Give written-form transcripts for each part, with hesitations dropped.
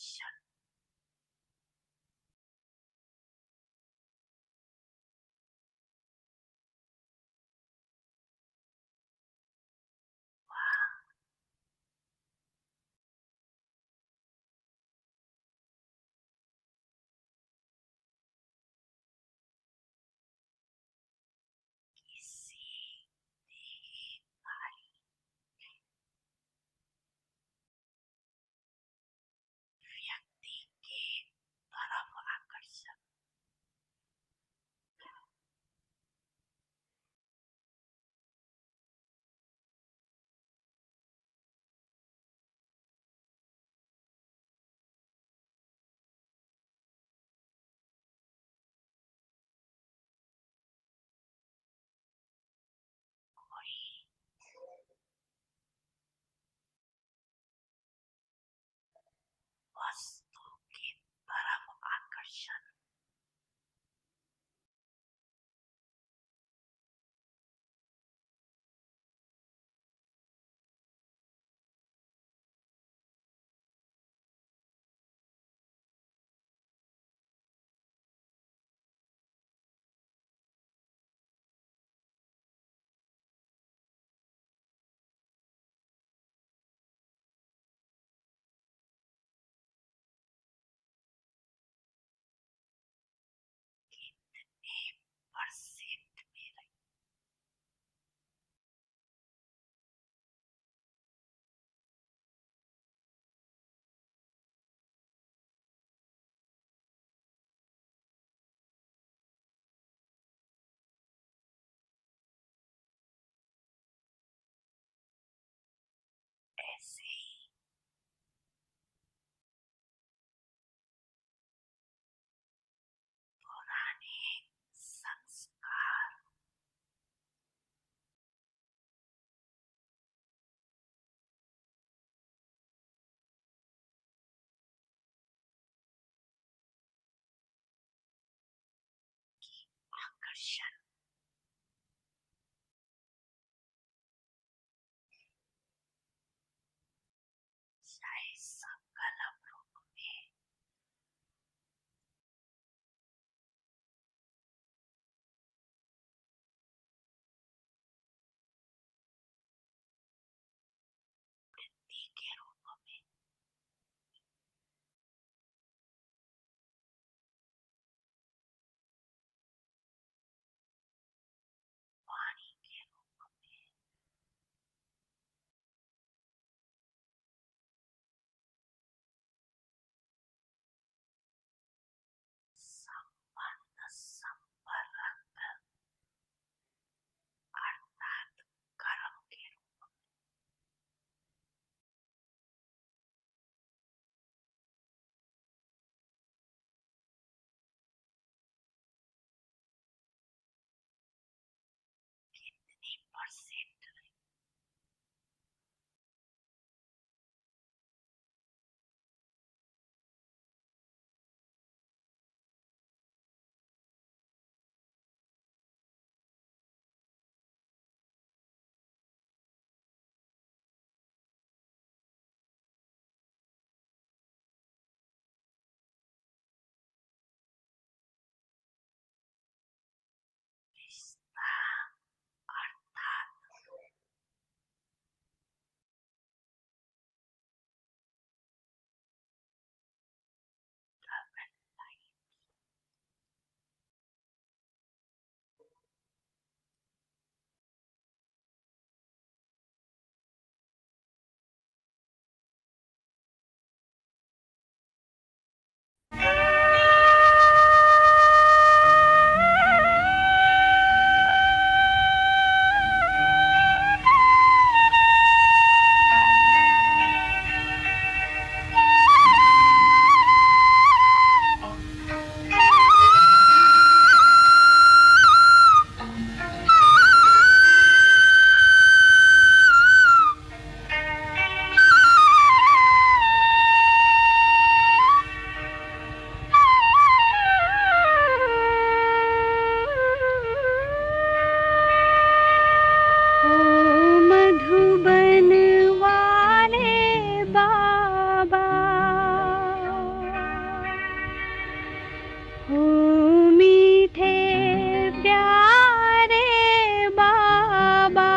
आकर्षण। किसी देखने वाली व्यक्ति के तरफ आकर्षण। कोई वस्तु की तरफ आकर्षण। कितने परसेंट में? ऐसे ही पुराने संस्कार आकर्षण। चाहे संकल्प रूप में वृत्ति के रूप में ओ मीठे प्यारे बाबा,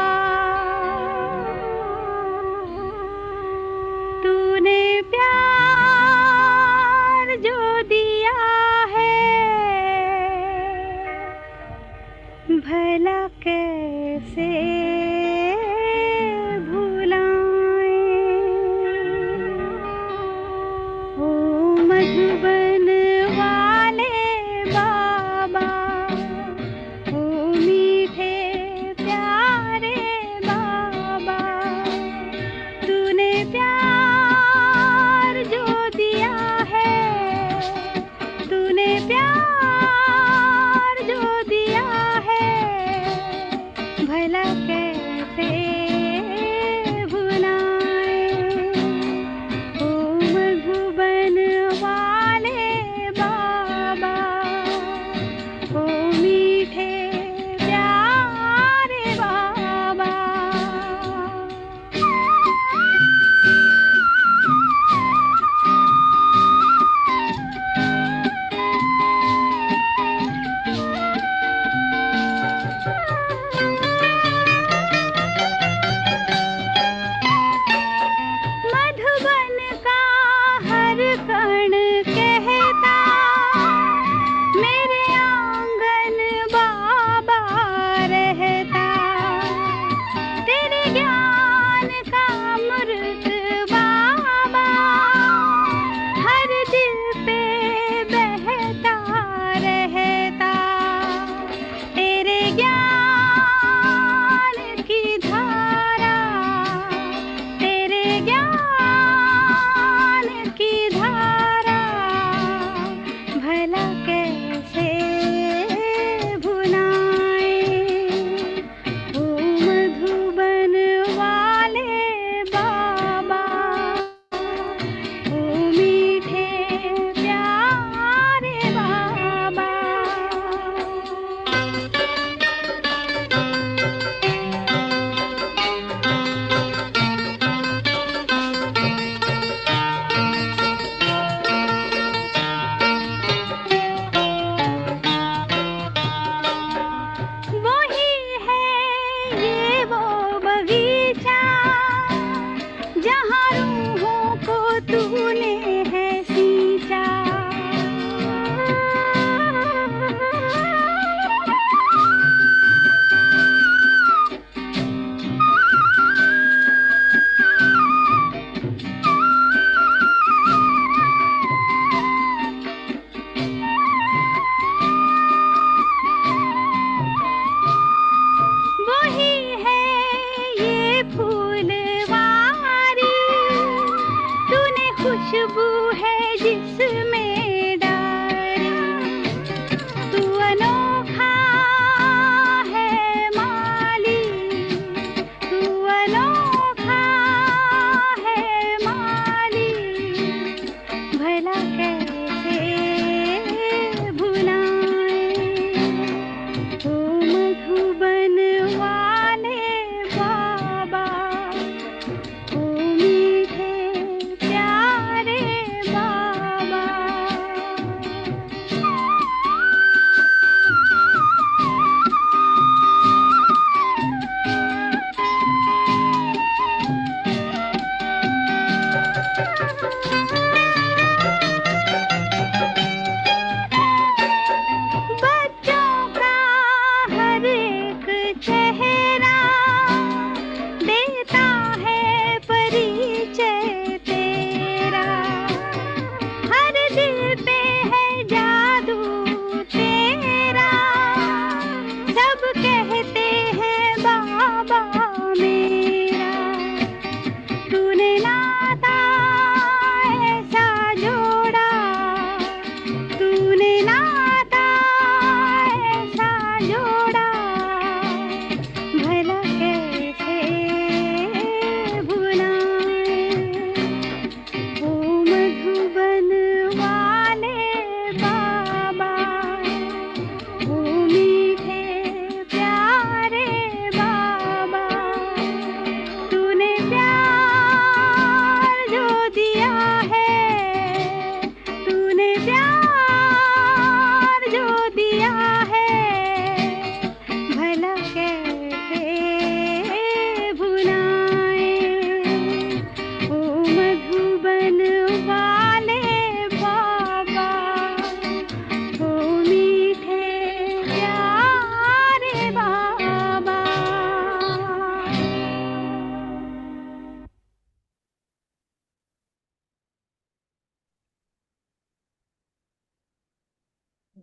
तूने प्यार जो दिया है भला कैसे भुलाएं। ओ मधुबन वाले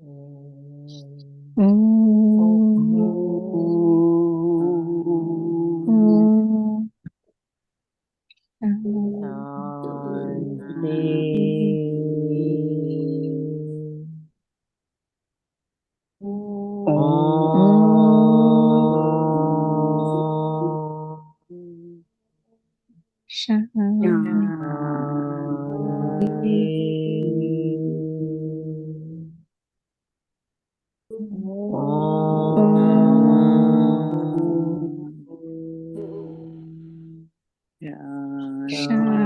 ओम ओम शांति। ओम शांति।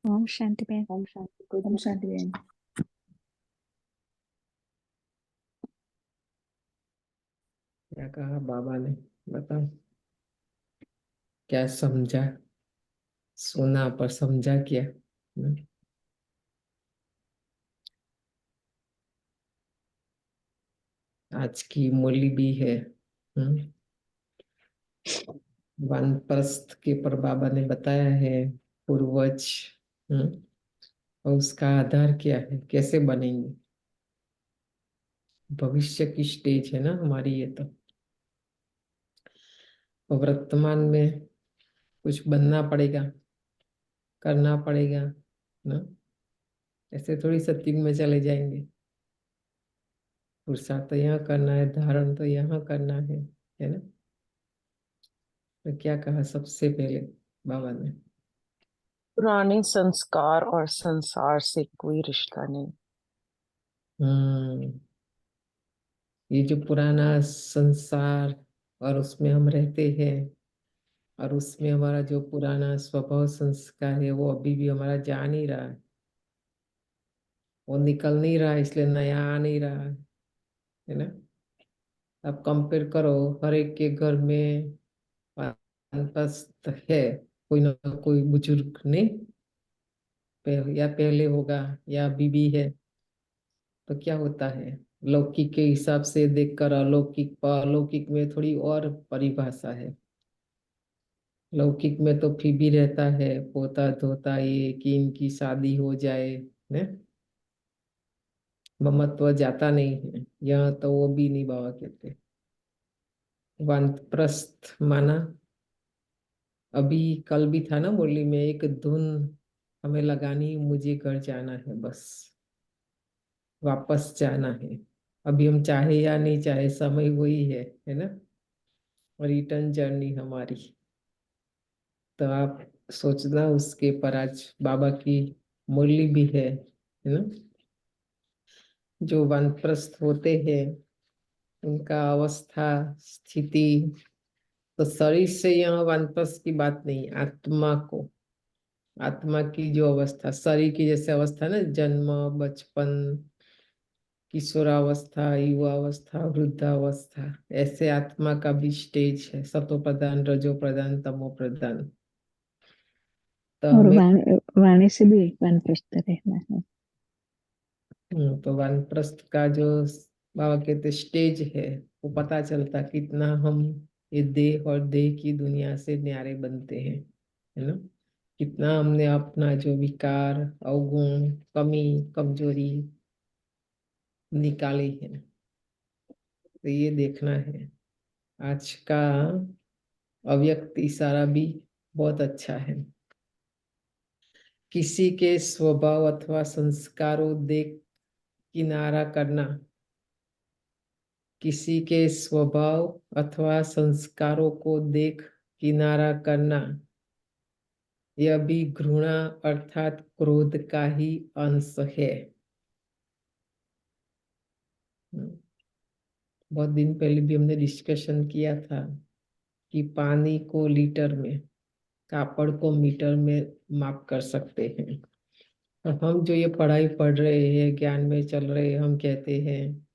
ओम शांति बहन। ओम शांति बहन। क्या कहा बाबा ने, बताओ क्या समझा? सुना पर समझा क्या? आज की मूल्य भी है। वानप्रस्थ के पर बाबा ने बताया है पूर्वज। और उसका आधार क्या है, कैसे बनेंगे? भविष्य की स्टेज है ना हमारी ये तो। और वर्तमान में कुछ बनना पड़ेगा, करना पड़ेगा ना। ऐसे थोड़ी सत्युग में चले जाएंगे। पुरुषार्थ तो यहाँ करना है, धारण तो यहाँ करना है ना। तो क्या कहा सबसे पहले बाबा ने? पुराने संस्कार और संसार से कोई रिश्ता नहीं। हम्म ये जो पुराना संसार और उसमें हम रहते हैं, और उसमें हमारा जो पुराना स्वभाव संस्कार है वो अभी भी हमारा जा नहीं रहा है, वो निकल नहीं रहा है, इसलिए नया आ नहीं रहा है ना। अब कंपेयर करो, हर एक के घर में वानप्रस्थ है, कोई ना कोई बुजुर्ग नहीं, या पहले होगा या अभी भी है। तो क्या होता है, लौकिक के हिसाब से देखकर अलौकिक, अलौकिक में थोड़ी और परिभाषा है। लौकिक में तो फिर भी रहता है पोता धोता, ये कि इनकी शादी हो जाए ने, ममत्व जाता नहीं है। यहाँ तो वो भी नहीं बाबा कहते। वानप्रस्थ माना, अभी कल भी था ना मुरली में, एक धुन हमें लगानी, मुझे घर जाना है, बस वापस जाना है। अभी हम चाहे या नहीं चाहे, समय वही है ना। रिटर्न जर्नी हमारी। तो आप सोचना उसके पर आज बाबा की मुरली भी है ना। जो वानप्रस्थ होते हैं उनका अवस्था स्थिति, तो शरीर से यहाँ वानप्रस्थ की बात नहीं, आत्मा को, आत्मा की जो अवस्था, शरीर की जैसे अवस्था ना, जन्म, बचपन, किशोरावस्था, युवावस्था, वृद्धावस्था, ऐसे आत्मा का भी स्टेज है। सतो प्रधान, रजो प्रधान, तमो प्रधान। तो और हमें वाणी से भी वानप्रस्थ रहना है। तो वानप्रस्थ का जो बाबा कहते स्टेज है, वो पता चलता कितना हम ये देह और देह की दुनिया से न्यारे बनते हैं, है ना। कितना हमने अपना जो विकार, अवगुण, कमी, कमजोरी निकाली है। तो ये देखना है। आज का अव्यक्त इशारा भी बहुत अच्छा है। किसी के स्वभाव अथवा संस्कारों देख किनारा करना, किसी के स्वभाव अथवा संस्कारों को देख किनारा करना, यह भी घृणा अर्थात क्रोध का ही अंश है। बहुत दिन पहले भी हमने डिस्कशन किया था कि पानी को लीटर में, कापड़ को मीटर में माप कर सकते हैं। और हम जो ये पढ़ाई पढ़ रहे हैं, ज्ञान में चल रहे हैं, हम कहते हैं,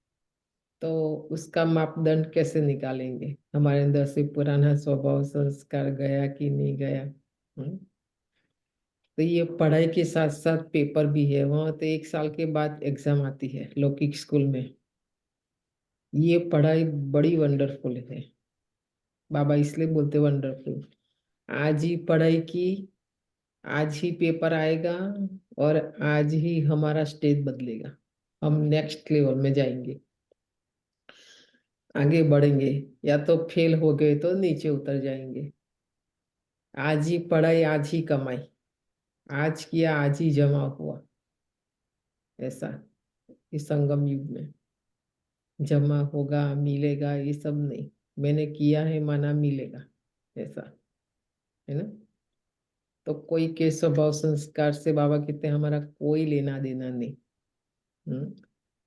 तो उसका मापदंड कैसे निकालेंगे? हमारे अंदर से पुराना स्वभाव संस्कार गया कि नहीं गया? तो ये पढ़ाई के साथ साथ पेपर भी है। वहां तो 1 साल के बाद एग्जाम आती है लौकिक स्कूल में। ये पढ़ाई बड़ी वंडरफुल है, बाबा इसलिए बोलते वंडरफुल। आज ही पढ़ाई की आज ही पेपर आएगा और आज ही हमारा स्टेज बदलेगा। हम नेक्स्ट लेवल में जाएंगे, आगे बढ़ेंगे। या तो फेल हो गए तो नीचे उतर जाएंगे। आज ही पढ़ाई, आज ही कमाई, आज किया आज ही जमा हुआ, ऐसा इस संगम युग में जमा होगा मिलेगा ये सब नहीं। मैंने किया है माना मिलेगा, ऐसा है ना। तो कोई के स्वभाव संस्कार से बाबा कहते हैं हमारा कोई लेना देना नहीं।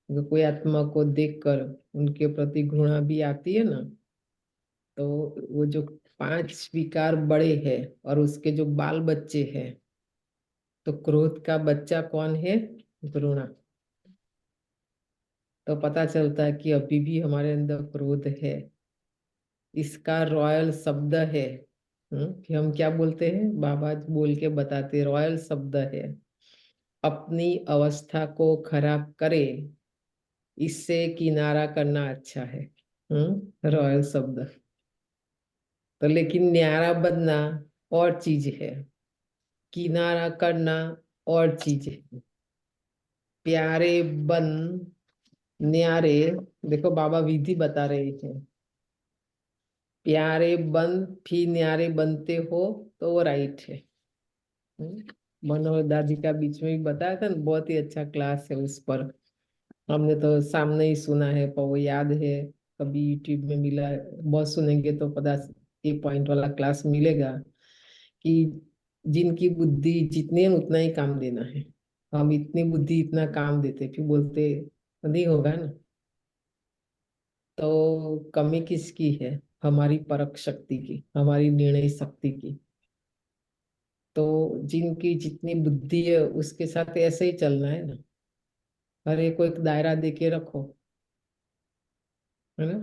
अगर कोई आत्मा को देखकर उनके प्रति घृणा भी आती है ना, तो वो जो 5 विकार बड़े हैं और उसके जो बाल बच्चे हैं, तो क्रोध का बच्चा कौन है? घृणा। तो पता चलता है कि अभी भी हमारे अंदर क्रोध है। इसका रॉयल शब्द है। कि हम क्या बोलते हैं, बाबा बोल के बताते, रॉयल शब्द है, अपनी अवस्था को खराब करे इससे किनारा करना अच्छा है। रॉयल शब्द। तो लेकिन न्यारा बनना और चीज है, किनारा करना और चीज है। प्यारे बन न्यारे, देखो बाबा विधि बता रहे थे, प्यारे बन फिर न्यारे बनते हो तो वो राइट है। मनोहर दादी का बीच में भी बताया था ना, बहुत ही अच्छा क्लास है उस पर। हमने तो सामने ही सुना है, पर वो याद है, कभी यूट्यूब में मिला, बहुत सुनेंगे तो पता, ये पॉइंट वाला क्लास मिलेगा कि जिनकी बुद्धि जितनी है उतना ही काम देना है। हम इतनी बुद्धि इतना काम देते, फिर बोलते नहीं होगा ना। तो कमी किसकी है? हमारी परख शक्ति की, हमारी निर्णय शक्ति की। तो जिनकी जितनी बुद्धि है उसके साथ ऐसे ही चलना है ना। हर एक को एक दायरा दे के रखो, है ना।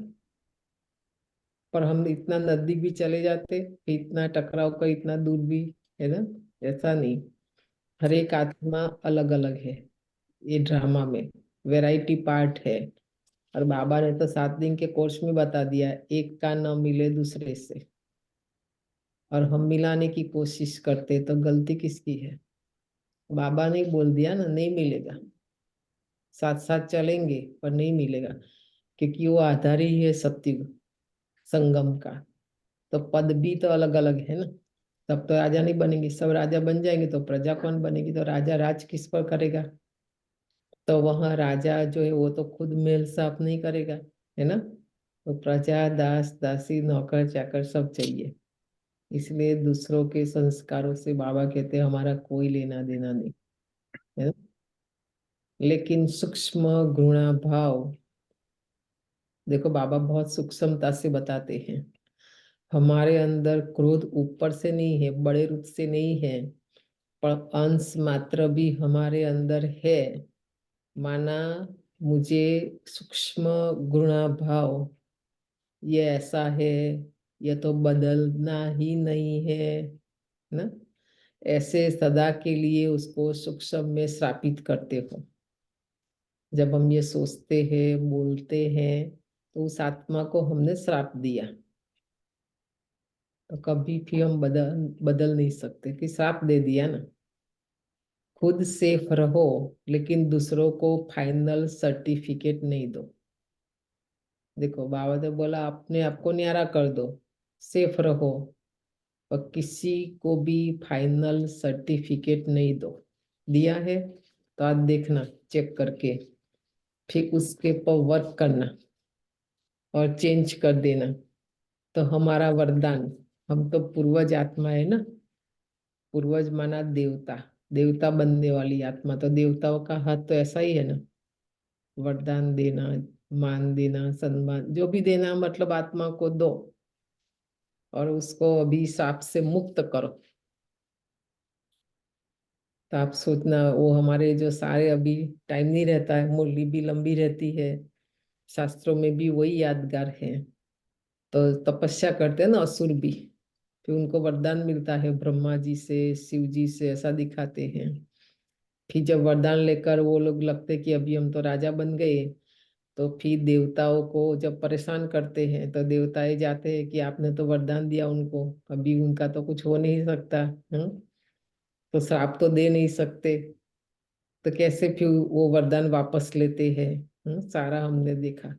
पर हम इतना नजदीक भी चले जाते, फिर इतना टकराव कर इतना दूर भी, है ना। ऐसा नहीं, हर एक आत्मा अलग अलग है। ये ड्रामा में वैरायटी पार्ट है। और बाबा ने तो 7 दिन के कोर्स में बता दिया, एक का न मिले दूसरे से, और हम मिलाने की कोशिश करते, तो गलती किसकी है? बाबा ने बोल दिया ना, नहीं मिलेगा। साथ साथ चलेंगे पर नहीं मिलेगा, क्योंकि वो आधार ही है सत्युग संगम का। तो पद भी तो अलग अलग है ना। तब तो राजा नहीं बनेंगे, सब राजा बन जाएंगे तो प्रजा कौन बनेगी? तो राजा राज किस पर करेगा? तो वहां राजा जो है वो तो खुद मेल साफ नहीं करेगा, है ना। तो प्रजा, दास दासी, नौकर चाकर सब चाहिए। इसलिए दूसरों के संस्कारों से बाबा कहते हैं हमारा कोई लेना देना नहीं, है ना। लेकिन सूक्ष्म घृणा भाव, देखो बाबा बहुत सूक्ष्मता से बताते हैं। हमारे अंदर क्रोध ऊपर से नहीं है, बड़े रूप से नहीं है, पर अंश मात्र भी हमारे अंदर है। माना मुझे सूक्ष्म घृणा भाव ये ऐसा है, ये तो बदलना ही नहीं है, ना। ऐसे सदा के लिए उसको सूक्ष्म में श्रापित करते हो। जब हम ये सोचते हैं बोलते हैं, तो उस आत्मा को हमने श्राप दिया। तो कभी भी हम बदल बदल नहीं सकते, कि श्राप दे दिया ना। खुद सेफ रहो, लेकिन दूसरों को फाइनल सर्टिफिकेट नहीं दो। देखो बाबा ने बोला अपने आप को न्यारा कर दो, सेफ रहो, और किसी को भी फाइनल सर्टिफिकेट नहीं दो। दिया है तो आज देखना, चेक करके फिर उसके पर वर्क करना और चेंज कर देना। तो हमारा वरदान, हम तो पूर्वज आत्मा है ना। पूर्वज माना देवता, देवता बनने वाली आत्मा। तो देवताओं का हाथ तो ऐसा ही है ना, वरदान देना, मान देना, सम्मान जो भी देना, मतलब आत्मा को दो और उसको अभी सांप से मुक्त करो। तो आप सोचना, वो हमारे जो सारे अभी टाइम नहीं रहता है, मुरली भी लंबी रहती है, शास्त्रों में भी वही यादगार है। तो तपस्या करते हैं ना असुर भी, फिर उनको वरदान मिलता है ब्रह्मा जी से, शिव जी से, ऐसा दिखाते हैं। फिर जब वरदान लेकर वो लोग लगते कि अभी हम तो राजा बन गए, तो फिर देवताओं को जब परेशान करते हैं, तो देवताएं जाते हैं कि आपने तो वरदान दिया उनको, अभी उनका तो कुछ हो नहीं सकता। तो श्राप तो दे नहीं सकते, तो कैसे फिर वो वरदान वापस लेते हैं? सारा हमने देखा,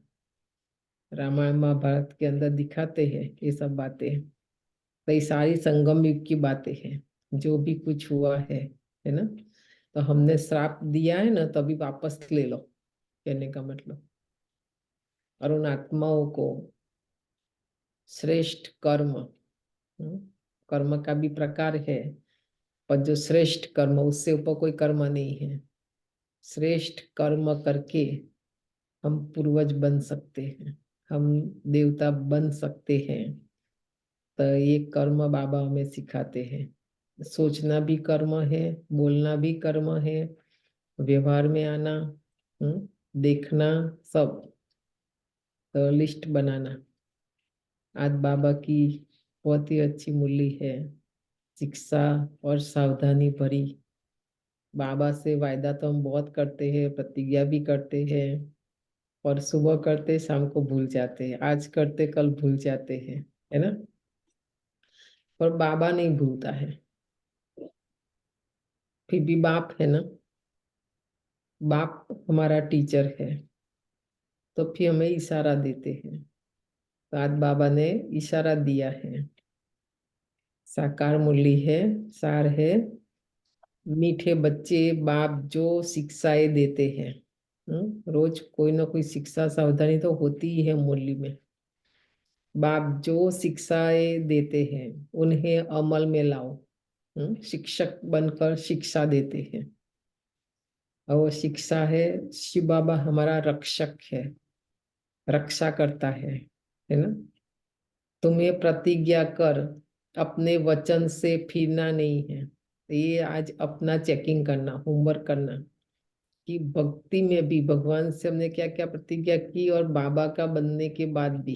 रामायण महाभारत के अंदर दिखाते हैं ये सब बातें। तो ये सारी संगम युग की बातें हैं, जो भी कुछ हुआ है ना। तो हमने श्राप दिया है ना, तो अभी वापस ले लो, कहने का मतलब। और उन आत्माओं को श्रेष्ठ कर्म, कर्म का भी प्रकार है, पर जो श्रेष्ठ कर्म, उससे ऊपर कोई कर्म नहीं है। श्रेष्ठ कर्म करके हम पूर्वज बन सकते हैं, हम देवता बन सकते हैं। तो ये कर्म बाबा हमें सिखाते हैं। सोचना भी कर्म है, बोलना भी कर्म है, व्यवहार में आना, देखना, सब। तो लिस्ट बनाना। आज बाबा की बहुत ही अच्छी मूल्य है, शिक्षा और सावधानी भरी। बाबा से वायदा तो हम बहुत करते हैं, प्रतिज्ञा भी करते हैं, और सुबह करते शाम को भूल जाते हैं, आज करते कल भूल जाते हैं, है ना। पर बाबा नहीं भूलता है। फिर भी बाप है ना, बाप हमारा टीचर है, तो फिर हमें इशारा देते हैं। तो आज बाबा ने इशारा दिया है, साकार मूल्य है, सार है। मीठे बच्चे बाप जो शिक्षाएं देते हैं, रोज कोई ना कोई शिक्षा सावधानी तो होती ही है मूल्य में। बाप जो शिक्षाएं देते हैं उन्हें अमल में लाओ। शिक्षक बनकर शिक्षा देते हैं, और वो शिक्षा है, शिव बाबा हमारा रक्षक है, रक्षा करता है ना। तुम्हें प्रतिज्ञा कर अपने वचन से फिरना नहीं है। तो ये आज अपना चेकिंग करना, होमवर्क करना, कि भक्ति में भी भगवान से हमने क्या क्या प्रतिज्ञा की, और बाबा का बनने के बाद भी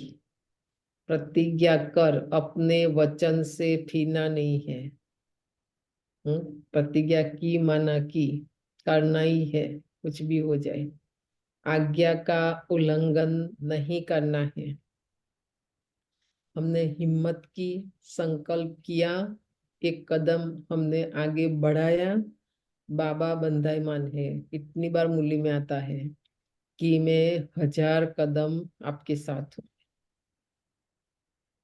प्रतिज्ञा कर अपने वचन से फिरना नहीं है। प्रतिज्ञा की माना की, करना ही है, कुछ भी हो जाए। आज्ञा का उल्लंघन नहीं करना है। हमने हिम्मत की, संकल्प किया, एक कदम हमने आगे बढ़ाया, बाबा बंधाईमान है। इतनी बार मूल्य में आता है कि मैं 1000 कदम आपके साथ हूँ।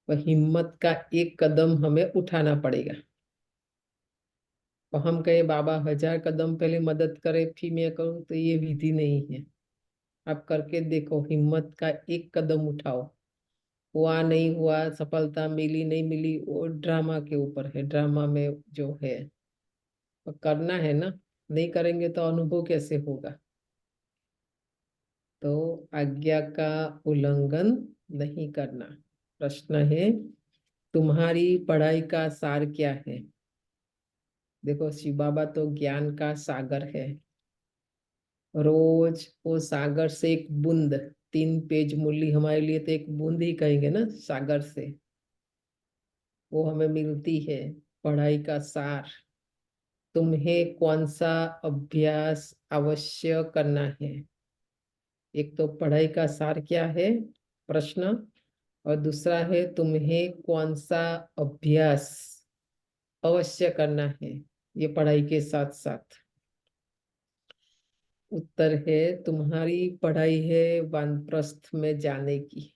वह हिम्मत का एक कदम हमें उठाना पड़ेगा। और हम कहे बाबा 1000 कदम पहले मदद करे फिर मैं करूँ, तो ये विधि नहीं है। आप करके देखो, हिम्मत का एक कदम उठाओ। हुआ नहीं हुआ, सफलता मिली नहीं मिली, वो ड्रामा के ऊपर है, ड्रामा में जो है वो करना है ना। नहीं करेंगे तो अनुभव कैसे होगा। तो आज्ञा का उल्लंघन नहीं करना। प्रश्न है, तुम्हारी पढ़ाई का सार क्या है? देखो, शिव बाबा तो ज्ञान का सागर है। रोज वो सागर से एक बूंद, 3 पेज मूल्य हमारे लिए तो एक बूंद ही कहेंगे ना, सागर से वो हमें मिलती है, पढ़ाई का सार। तुम्हें कौन सा अभ्यास अवश्य करना है? एक तो पढ़ाई का सार क्या है, प्रश्न, और दूसरा है तुम्हें कौन सा अभ्यास अवश्य करना है ये पढ़ाई के साथ साथ। उत्तर है, तुम्हारी पढ़ाई है वानप्रस्थ में जाने की।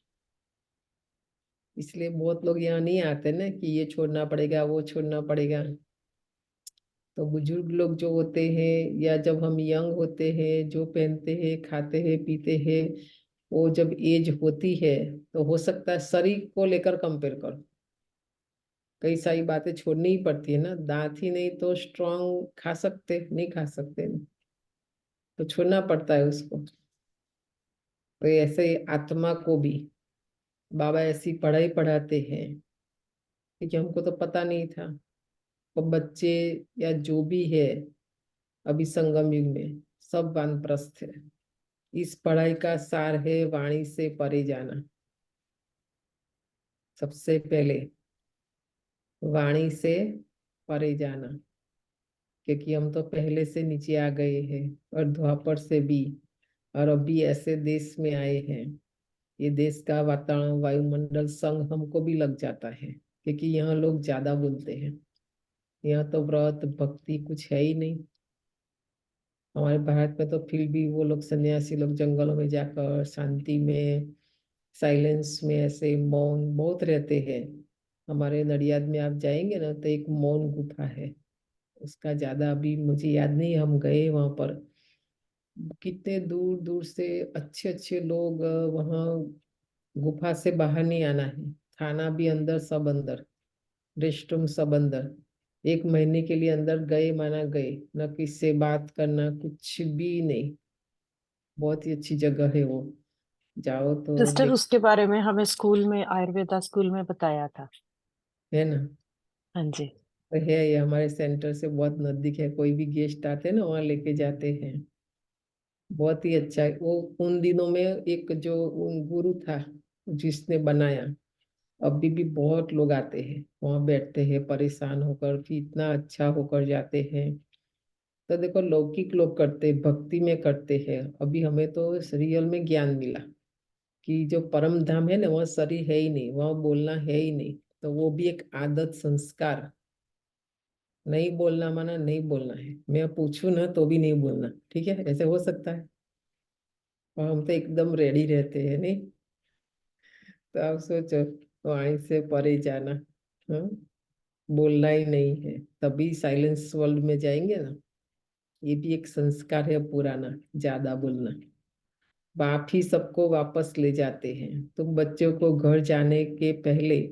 इसलिए बहुत लोग यहाँ नहीं आते ना, कि ये छोड़ना पड़ेगा वो छोड़ना पड़ेगा। तो बुजुर्ग लोग जो होते हैं, या जब हम यंग होते हैं, जो पहनते हैं खाते हैं पीते हैं, वो जब एज होती है तो हो सकता है शरीर को लेकर कंपेयर करो, कई सारी बातें छोड़नी ही पड़ती है ना। दांत ही नहीं तो स्ट्रांग खा सकते नहीं, खा सकते नहीं, तो छोड़ना पड़ता है उसको। तो ऐसे ही आत्मा को भी बाबा ऐसी पढ़ाई पढ़ाते हैं, क्योंकि हमको तो पता नहीं था। वो बच्चे या जो भी है अभी संगम युग में, सब वानप्रस्थ है। इस पढ़ाई का सार है वाणी से परे जाना। सबसे पहले वाणी से परे जाना, क्योंकि हम तो पहले से नीचे आ गए हैं, और द्वापर से भी, और अभी ऐसे देश में आए हैं, ये देश का वातावरण वायुमंडल संग हमको भी लग जाता है, क्योंकि यहाँ लोग ज्यादा बोलते हैं। यहाँ तो व्रत भक्ति कुछ है ही नहीं। हमारे भारत में तो फिर भी वो लोग सन्यासी लोग जंगलों में जाकर शांति में, साइलेंस में, ऐसे मौन बहुत रहते हैं। हमारे नडियाद में आप जाएंगे ना तो एक मौन गुफा है, उसका ज्यादा अभी मुझे याद नहीं, हम गए वहां पर। कितने दूर दूर से अच्छे अच्छे लोग वहाँ गुफा से बाहर नहीं आना है, खाना भी अंदर, सब अंदर, रेस्ट रूम सब अंदर। 1 महीने के लिए अंदर गए माना गए, न किसी से बात करना, कुछ भी नहीं। बहुत ही अच्छी जगह है वो, जाओ तो सिस्टर, देख। उसके बारे में हमें स्कूल में, आयुर्वेदा स्कूल में बताया था। है ना। हाँ जी। तो है, ये हमारे सेंटर से बहुत नजदीक है, कोई भी गेस्ट आते हैं ना वहाँ लेके जाते हैं। बहुत ही अच्छा है वो। उन दिनों में एक जो गुरु था जिसने बनाया, अभी भी बहुत लोग आते हैं वहाँ, बैठते हैं परेशान होकर, फिर इतना अच्छा होकर जाते हैं। तो देखो, लौकिक लोग करते, भक्ति में करते हैं। अभी हमें तो रियल में ज्ञान मिला कि जो परम धाम है ना, वहाँ शरीर है ही नहीं, वहाँ बोलना है ही नहीं। तो वो भी एक आदत, संस्कार। नहीं बोलना माना नहीं बोलना है, मैं पूछूं ना तो भी नहीं बोलना, ठीक है, ऐसे हो सकता है। और हम तो एकदम रेडी रहते हैं, नहीं। तो आप सोचो, वाणी से परे जाना, हाँ, बोलना ही नहीं है, तभी साइलेंस वर्ल्ड में जाएंगे ना। ये भी एक संस्कार है पुराना, ज्यादा बोलना। बाप ही सबको वापस ले जाते हैं। तुम बच्चों को घर जाने के पहले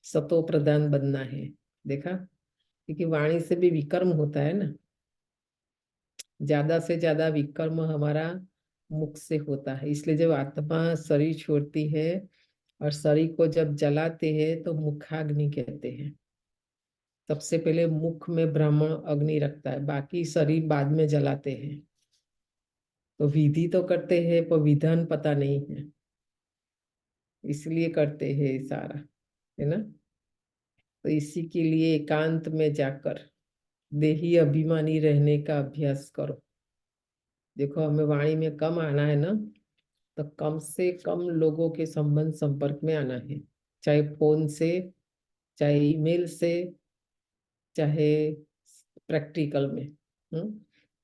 सतो प्रधान बनना है, देखा, क्योंकि वाणी से भी विकर्म होता है ना। ज्यादा से ज्यादा विकर्म हमारा मुख से होता है, इसलिए जब आत्मा शरीर छोड़ती है और शरीर को जब जलाते हैं तो मुखाग्नि कहते हैं। सबसे पहले मुख में ब्राह्मण अग्नि रखता है, बाकी शरीर बाद में जलाते हैं। तो विधि तो करते हैं पर विधान पता नहीं है, इसलिए करते हैं ये सारा, है ना। तो इसी के लिए एकांत में जाकर देही अभिमानी रहने का अभ्यास करो। देखो, हमें वाणी में कम आना है ना, तो कम से कम लोगों के संबंध संपर्क में आना है, चाहे फोन से, चाहे ईमेल से, चाहे प्रैक्टिकल में।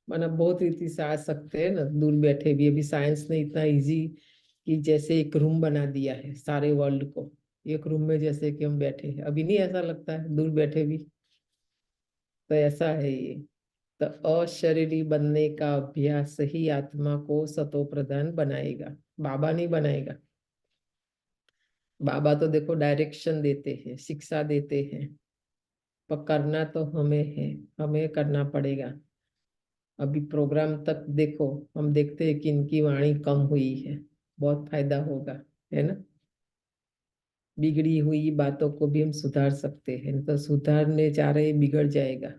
माना बहुत रीति से आ सकते हैं ना, दूर बैठे भी। अभी साइंस ने इतना इजी कि जैसे एक रूम बना दिया है सारे वर्ल्ड को, एक रूम में जैसे कि हम बैठे हैं, अभी नहीं ऐसा लगता है दूर बैठे भी। तो ऐसा है ये। तो अशरीरी बनने का अभ्यास ही आत्मा को सतो प्रधान बनाएगा, बाबा नहीं बनाएगा। बाबा तो देखो डायरेक्शन देते हैं, शिक्षा देते हैं, पर करना तो हमें है, हमें करना पड़ेगा। अभी प्रोग्राम तक देखो, हम देखते हैं कि इनकी वाणी कम हुई है, बहुत फायदा होगा, है ना। बिगड़ी हुई बातों को भी हम सुधार सकते हैं, तो सुधारने जा रहे बिगड़ जाएगा,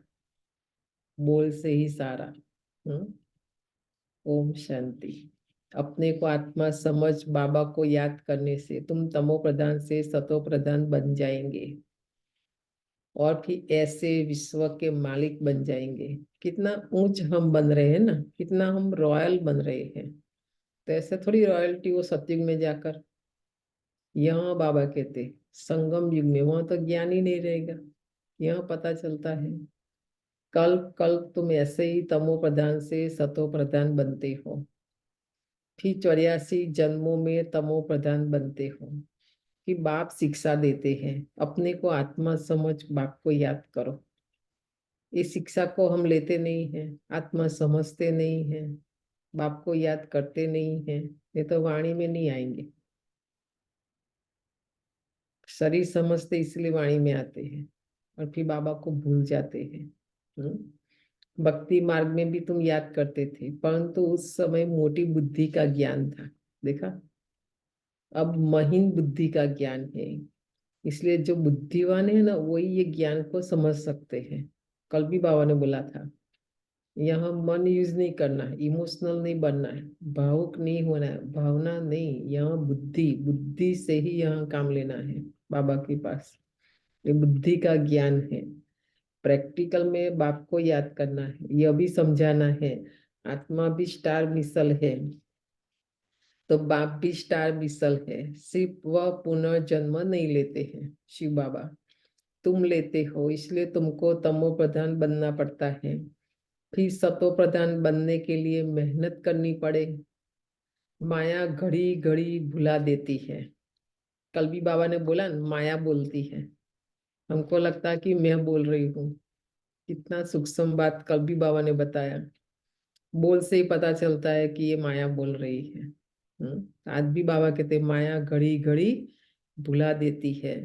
बोल से ही सारा। हम्म। ओम शांति। अपने को आत्मा समझ बाबा को याद करने से तुम तमो प्रधान से सतो प्रधान बन जाएंगे, और फिर ऐसे विश्व के मालिक बन जाएंगे। कितना ऊंच हम बन रहे हैं ना, कितना हम रॉयल बन रहे हैं। तो ऐसे थोड़ी रॉयल्टी वो सतयुग में जाकर, यहाँ बाबा कहते संगम युग में, वहां तो ज्ञान ही नहीं रहेगा। यहाँ पता चलता है कल कल तुम ऐसे ही तमो प्रधान से सतो प्रधान बनते हो, फिर 84 जन्मों में तमो प्रधान बनते हो। कि बाप शिक्षा देते हैं, अपने को आत्मा समझ बाप को याद करो। इस शिक्षा को हम लेते नहीं हैं, आत्मा समझते नहीं हैं, बाप को याद करते नहीं हैं, ये तो वाणी में नहीं आएंगे। शरीर समझते इसलिए वाणी में आते हैं, और फिर बाबा को भूल जाते हैं। भक्ति मार्ग में भी तुम याद करते थे, परंतु उस समय मोटी बुद्धि का ज्ञान था, देखा। अब महीन बुद्धि का ज्ञान है, इसलिए जो बुद्धिवान है ना वही ये ज्ञान को समझ सकते हैं। कल भी बाबा ने बोला था, यहाँ मन यूज नहीं करना है, इमोशनल नहीं बनना है, भावुक नहीं होना है, भावना नहीं, यहाँ बुद्धि, बुद्धि से ही यहाँ काम लेना है बाबा के पास। ये बुद्धि का ज्ञान है। प्रैक्टिकल में बाप को याद करना है, यह भी समझाना है। आत्मा भी स्टार मिसल है, तो बाप भी स्टार मिसल है, सिर्फ वह पुनर्जन्म नहीं लेते हैं। शिव बाबा, तुम लेते हो, इसलिए तुमको तमो प्रधान बनना पड़ता है। फिर सतो प्रधान बनने के लिए मेहनत करनी पड़े। माया घड़ी घड़ी भुला देती है। कल भी बाबा ने बोला न, माया बोलती है। हमको लगता है कि मैं बोल रही हूँ। कितना सूक्ष्म बात कल भी बाबा ने बताया। बोल से ही पता चलता है कि ये माया बोल रही है। आज भी बाबा कहते हैं, माया घड़ी घड़ी भुला देती है।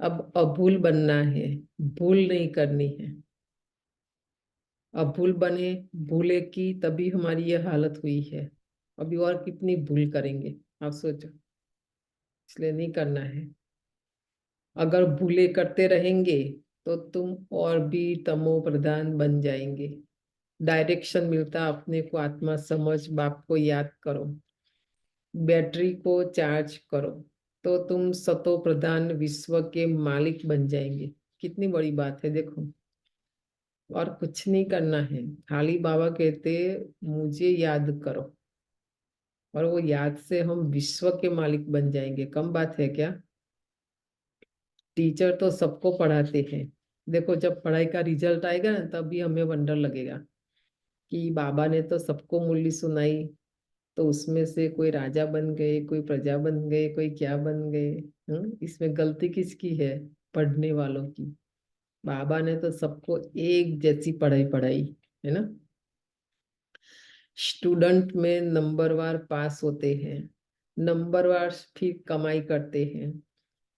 अब अभूल बनना है, भूल नहीं करनी है। अब भूल बने, भूले की तभी हमारी ये हालत हुई है। अभी और कितनी भूल करेंगे आप सोचो, इसलिए नहीं करना है। अगर भूले करते रहेंगे तो तुम और भी तमो प्रधान बन जाएंगे। डायरेक्शन मिलता अपने को, आत्मा समझ, बाप को याद करो, बैटरी को चार्ज करो, तो तुम सतो प्रधान विश्व के मालिक बन जाएंगे। कितनी बड़ी बात है देखो। और कुछ नहीं करना है, खाली बाबा कहते मुझे याद करो, और वो याद से हम विश्व के मालिक बन जाएंगे। कम बात है क्या? टीचर तो सबको पढ़ाते हैं। देखो जब पढ़ाई का रिजल्ट आएगा ना, तभी हमें वंडर लगेगा कि बाबा ने तो सबको मुरली सुनाई, तो उसमें से कोई राजा बन गए, कोई प्रजा बन गए, कोई क्या बन गए। इसमें गलती किसकी है? पढ़ने वालों की। बाबा ने तो सबको एक जैसी पढ़ाई पढ़ाई है ना। स्टूडेंट में नंबरवार पास होते हैं, नंबरवार फिर कमाई करते हैं।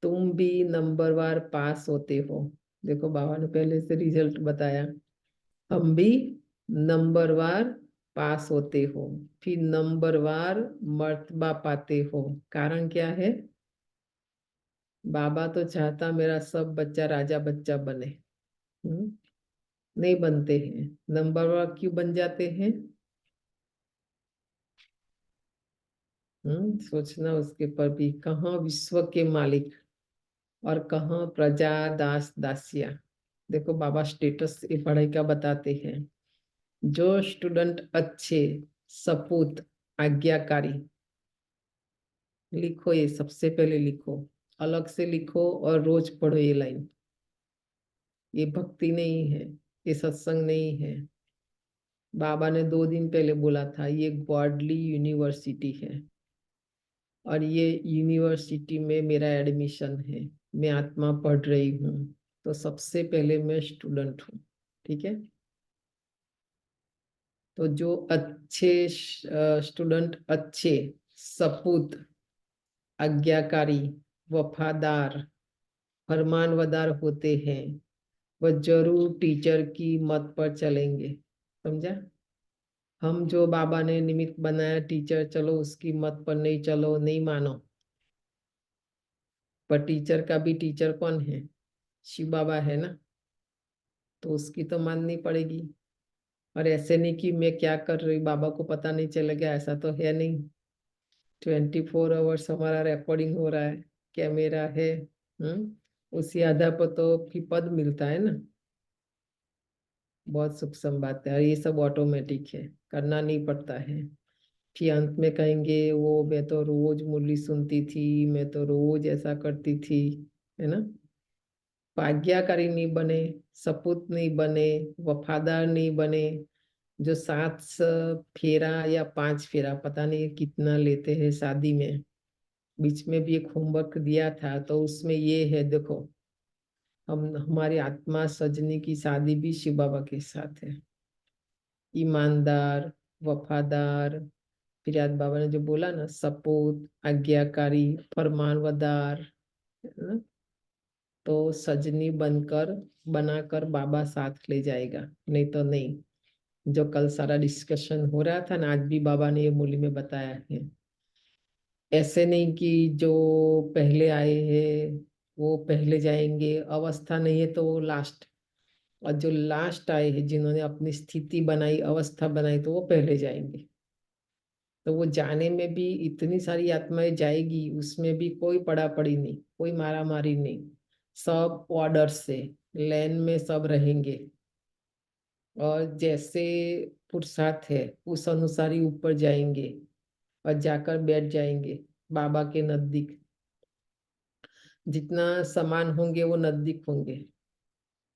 तुम भी नंबरवार पास होते हो। देखो बाबा ने पहले से रिजल्ट बताया। हम भी नंबरवार पास होते हो, फिर नंबरवार मर्तबा पाते हो। कारण क्या है? बाबा तो चाहता मेरा सब बच्चा राजा बच्चा बने। नहीं बनते हैं। नंबरवार क्यों बन जाते हैं? सोचना उसके पर भी। कहाँ विश्व के मालिक और कहाँ प्रजा दास दासिया। देखो बाबा स्टेटस ये पढ़ाई का बताते हैं। जो स्टूडेंट अच्छे, सपूत, आज्ञाकारी, लिखो ये सबसे पहले लिखो, अलग से लिखो और रोज पढ़ो ये लाइन। ये भक्ति नहीं है, ये सत्संग नहीं है। बाबा ने 2 दिन पहले बोला था ये गॉडली यूनिवर्सिटी है, और ये यूनिवर्सिटी में मेरा एडमिशन है। मैं आत्मा पढ़ रही हूँ, तो सबसे पहले मैं स्टूडेंट हूँ। ठीक है। तो जो अच्छे स्टूडेंट, अच्छे सपूत, आज्ञाकारी, वफादार, फरमानवदार होते हैं, वह जरूर टीचर की मत पर चलेंगे। समझा? हम जो बाबा ने निमित्त बनाया टीचर, चलो उसकी मत पर नहीं चलो, नहीं मानो। पर टीचर का भी टीचर कौन है? शिव बाबा है ना, तो उसकी तो माननी पड़ेगी। और ऐसे नहीं कि मैं क्या कर रही बाबा को पता नहीं चलेगा, ऐसा तो है नहीं। 24 आवर्स हमारा रिकॉर्डिंग हो रहा है, कैमरा है। उसी आधार पर तो फिर पद मिलता है ना। बहुत सूक्ष्म बात है, और ये सब ऑटोमेटिक है, करना नहीं पड़ता है। फिर अंत में कहेंगे वो मैं तो रोज मुरली सुनती थी, मैं तो रोज ऐसा करती थी, है ना। आज्ञाकारी नहीं बने, सपूत नहीं बने, वफादार नहीं बने। जो 7 फेरा या 5 फेरा पता नहीं कितना लेते हैं शादी में। बीच में भी एक होमवर्क दिया था, तो उसमें ये है देखो, हम हमारी आत्मा सजनी की शादी भी शिव बाबा के साथ है। ईमानदार, वफादार, फिर याद बाबा ने जो बोला ना, सपूत, आज्ञाकारी, फरमानवदार, है ना। तो सजनी बनकर, बनाकर बाबा साथ ले जाएगा, नहीं तो नहीं। जो कल सारा डिस्कशन हो रहा था ना, आज भी बाबा ने ये मूली में बताया है। ऐसे नहीं कि जो पहले आए हैं वो पहले जाएंगे, अवस्था नहीं है तो वो लास्ट। और जो लास्ट आए हैं, जिन्होंने अपनी स्थिति बनाई, अवस्था बनाई, तो वो पहले जाएंगे। तो वो जाने में भी इतनी सारी आत्माएं जाएगी, उसमें भी कोई पड़ा पड़ी नहीं, कोई मारा मारी नहीं। सब ऑर्डर से लाइन में सब रहेंगे, और जैसे पुरुषार्थ है उस अनुसार ही ऊपर जाएंगे, और जाकर बैठ जाएंगे बाबा के नजदीक। जितना समान होंगे वो नजदीक होंगे,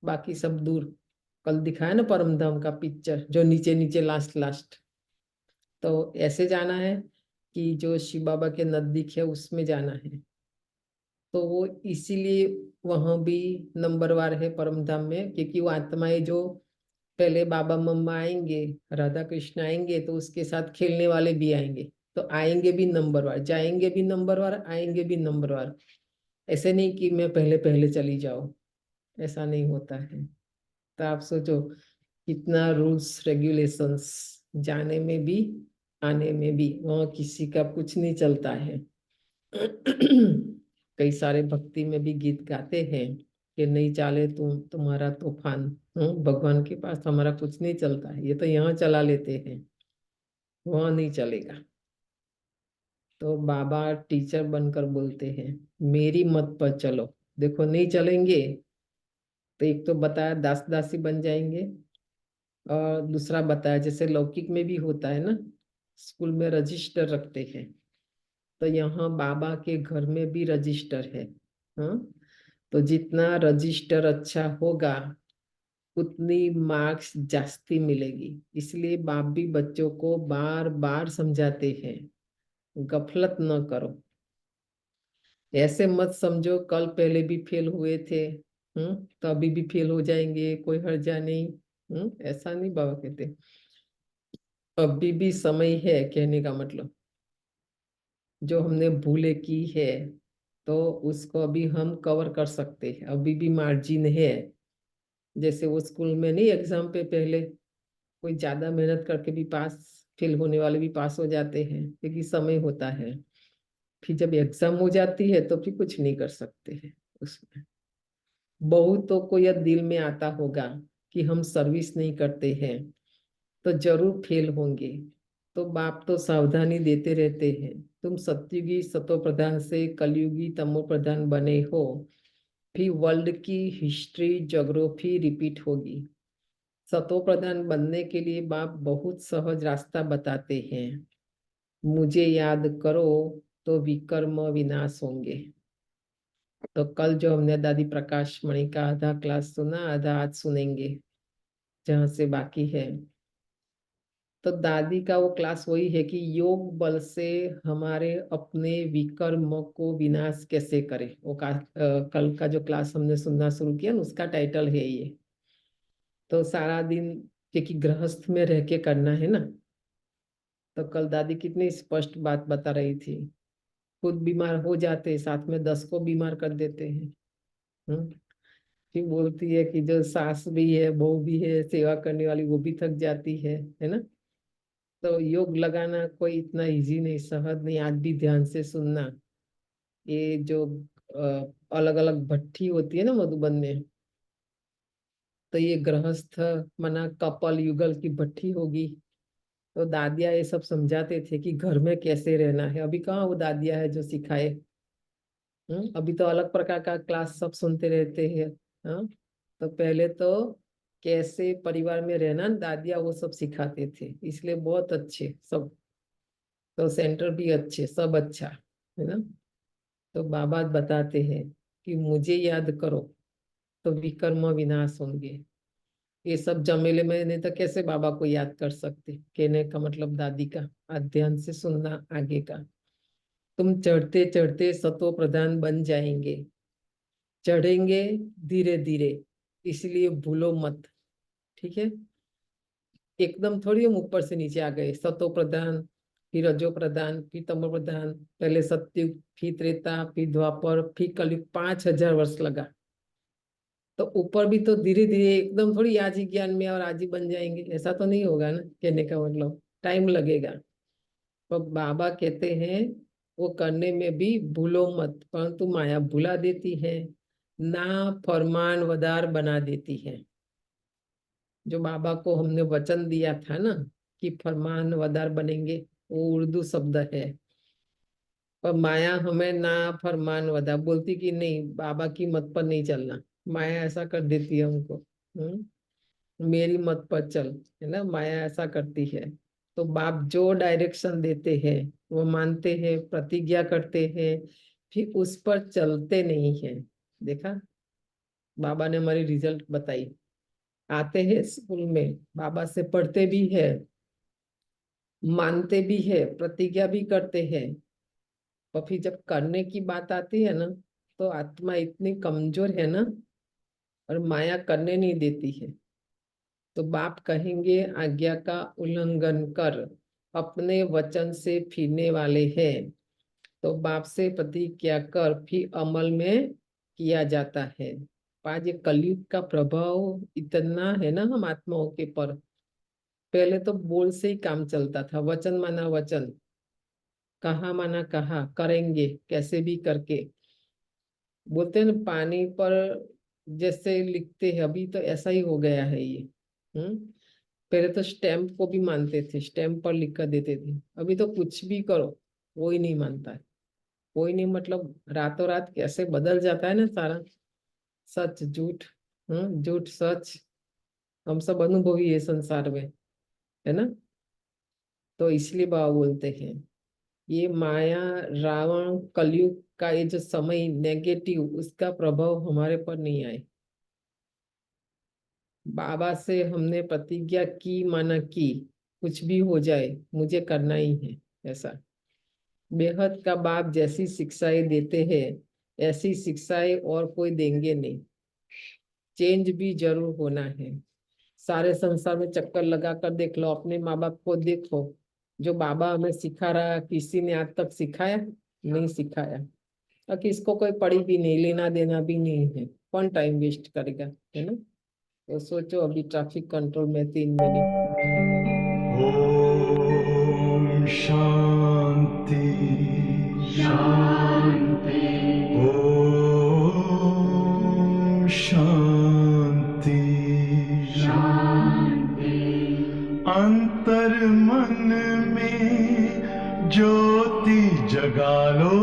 बाकी सब दूर। कल दिखाया ना परम धाम का पिक्चर, जो नीचे नीचे लास्ट लास्ट। तो ऐसे जाना है कि जो शिव बाबा के नजदीक है उसमें जाना है। तो वो इसीलिए वहां भी नंबरवार है परम धाम में, क्योंकि वो आत्माएं जो पहले बाबा मम्मा आएंगे, राधा कृष्ण आएंगे, तो उसके साथ खेलने वाले भी आएंगे। तो आएंगे भी नंबरवार, जाएंगे भी नंबरवार, आएंगे भी नंबरवार। ऐसे नहीं कि मैं पहले पहले चली जाओ, ऐसा नहीं होता है। तो आप सोचो कितना रूल्स रेगुलेशंस, जाने में भी आने में भी, वहाँ किसी का कुछ नहीं चलता है। कई सारे भक्ति में भी गीत गाते हैं कि नहीं चाले तुम्हारा तूफान। भगवान के पास हमारा कुछ नहीं चलता है, ये तो यहाँ चला लेते हैं, वहाँ नहीं चलेगा। तो बाबा टीचर बनकर बोलते हैं मेरी मत पर चलो। देखो नहीं चलेंगे तो एक तो बताया दास दासी बन जाएंगे, और दूसरा बताया जैसे लौकिक में भी होता है ना, स्कूल में रजिस्टर रखते हैं, तो यहाँ बाबा के घर में भी रजिस्टर है। हाँ, तो जितना रजिस्टर अच्छा होगा उतनी मार्क्स जास्ती मिलेगी। इसलिए बाप भी बच्चों को बार बार समझाते हैं गफलत न करो। ऐसे मत समझो कल पहले भी फेल हुए थे, तो अभी भी फेल हो जाएंगे, कोई हर्जा नहीं। ऐसा नहीं बाबा कहते। अभी भी समय है, कहने का मतलब जो हमने भूले की है तो उसको अभी हम कवर कर सकते हैं, अभी भी मार्जिन है। जैसे वो स्कूल में नहीं, एग्जाम पे पहले कोई ज्यादा मेहनत करके भी पास, फेल होने वाले भी पास हो जाते हैं, क्योंकि समय होता है। फिर जब एग्जाम हो जाती है तो फिर कुछ नहीं कर सकते हैं उसमें। बहुतों को यह दिल में आता होगा कि हम सर्विस नहीं करते हैं तो जरूर फेल होंगे। तो बाप तो सावधानी देते रहते हैं, तुम सत्युगी सतो प्रधान से कलयुगी तमो प्रधान बने हो, फिर वर्ल्ड की हिस्ट्री ज्योग्राफी रिपीट होगी। सतो प्रधान बनने के लिए बाप बहुत सहज रास्ता बताते हैं। मुझे याद करो तो विकर्म विनाश होंगे। तो कल जो हमने दादी प्रकाश मणि का आधा क्लास सुना, आधा आज सुनेंगे जहाँ से बाकी है। तो दादी का वो क्लास वही है कि योग बल से हमारे अपने विकर्म को विनाश कैसे करें। वो कल का जो क्लास हमने सुनना शुरू किया ना, उसका टाइटल है ये। तो सारा दिन क्योंकि गृहस्थ में रह के करना है ना, तो कल दादी कितनी स्पष्ट बात बता रही थी। खुद बीमार हो जाते, साथ में 10 को बीमार कर देते हैं। हम्म फिर बोलती है कि जो सास भी है, बहू भी है, सेवा करने वाली, वो भी थक जाती है ना। तो योग लगाना कोई इतना इजी नहीं, सहज नहीं। आज भी ध्यान से सुनना। ये जो अलग अलग भट्ठी होती है ना मधुबन में, तो ये गृहस्थ मना कपल युगल की भट्ठी होगी। तो दादिया ये सब समझाते थे कि घर में कैसे रहना है। अभी कहाँ वो दादिया है जो सिखाए। अभी तो अलग प्रकार का क्लास सब सुनते रहते हैं। हाँ, तो पहले तो कैसे परिवार में रहना, दादिया वो सब सिखाते थे, इसलिए बहुत अच्छे सब। तो सेंटर भी अच्छे, सब अच्छा है ना। तो बाबा बताते हैं कि मुझे याद करो तो विकर्म विनाश होंगे। ये सब जमेले में नहीं तो कैसे बाबा को याद कर सकते। कहने का मतलब दादी का अध्ययन से सुनना आगे का। तुम चढ़ते चढ़ते सतो प्रधान बन जाएंगे, चढ़ेंगे धीरे धीरे, इसलिए भूलो मत। ठीक है, एकदम थोड़ी हम ऊपर से नीचे आ गए। सतो प्रधान, फिर रजो प्रधान, फिर तमो प्रधान, पहले सत्युग, फिर त्रेता, फिर द्वापर, फिर कलयुग, 5000 वर्ष लगा। तो ऊपर भी तो धीरे धीरे, एकदम थोड़ी आज ही ज्ञान में और आज ही बन जाएंगे, ऐसा तो नहीं होगा ना। कहने का मतलब टाइम लगेगा। तो बाबा कहते हैं वो करने में भी भूलो मत, परंतु माया भुला देती है, ना फरमान वदार बना देती है। जो बाबा को हमने वचन दिया था ना कि फरमान वदार बनेंगे, वो उर्दू शब्द है। पर माया हमें ना फरमान वदा बोलती कि नहीं, बाबा की मत पर नहीं चलना। माया ऐसा कर देती है हमको। मेरी मत पर चल, है ना, माया ऐसा करती है। तो बाप जो डायरेक्शन देते हैं वो मानते हैं, प्रतिज्ञा करते हैं, फिर उस पर चलते नहीं है। देखा, बाबा ने हमारी रिजल्ट बताई। आते हैं स्कूल में, बाबा से पढ़ते भी है, मानते भी है, प्रतिज्ञा भी करते हैं, और फिर जब करने की बात आती है ना, तो आत्मा इतनी कमजोर है ना, और माया करने नहीं देती है। तो बाप कहेंगे आज्ञा का उल्लंघन कर अपने वचन से फिरने वाले हैं, तो बाप से प्रतिज्ञा कर फिर अमल में किया जाता है। आज ये कलयुग का प्रभाव इतना है ना हम आत्माओं के पर। पहले तो बोल से ही काम चलता था, वचन माना वचन, कहा माना कहा, करेंगे कैसे भी करके। बोलते हैं ना पानी पर जैसे लिखते हैं, अभी तो ऐसा ही हो गया है ये। पहले तो स्टैम्प को भी मानते थे, स्टैम्प पर लिख कर देते थे। अभी तो कुछ भी करो कोई नहीं मानता है, कोई नहीं, मतलब रातों रात कैसे बदल जाता है ना सारा, सच झूठ, झूठ सच, हम सब अनुभवी है संसार में, है ना। तो इसलिए बाबा बोलते हैं ये माया, रावण, कलयुग का ये जो समय नेगेटिव, उसका प्रभाव हमारे पर नहीं आए। बाबा से हमने प्रतिज्ञा की, माना की, कुछ भी हो जाए मुझे करना ही है ऐसा। बेहद का बाप जैसी शिक्षाएं देते हैं ऐसी शिक्षाएं और कोई देंगे नहीं। चेंज भी जरूर होना है। सारे संसार में चक्कर लगा कर देख लो, अपने माँ बाप को देखो, जो बाबा हमें सिखा रहा, किसी ने आज तक सिखाया नहीं, सिखाया, और किसको कोई पढ़ी भी नहीं, लेना देना भी नहीं है, कौन टाइम वेस्ट करेगा, है ना। तो सोचो अभी ट्रैफिक कंट्रोल में 3 मिनट। ओम शांति शांति, ओम शांति शांति। अंतर मन में ज्योति जगा लो,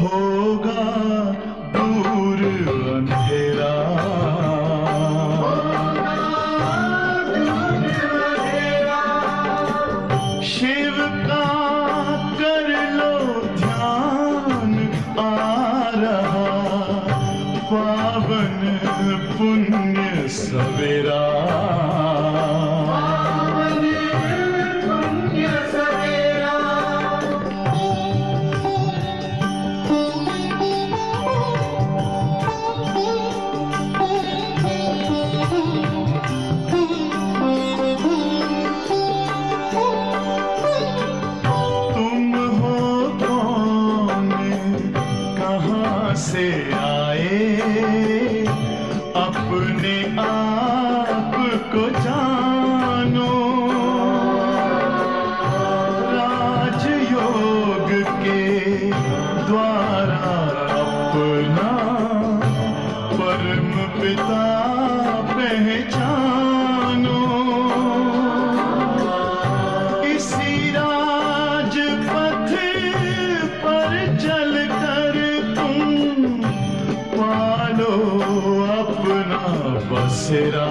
होगा दूर अंधेरा। शिव का कर लो ध्यान, आ रहा पावन पुण्य सवेरा। से आए अपने आप को जानो, राजयोग के द्वारा अपना परम पिता पहचानो। इसी राजपथ पर चलकर पालो अपना बसेरा।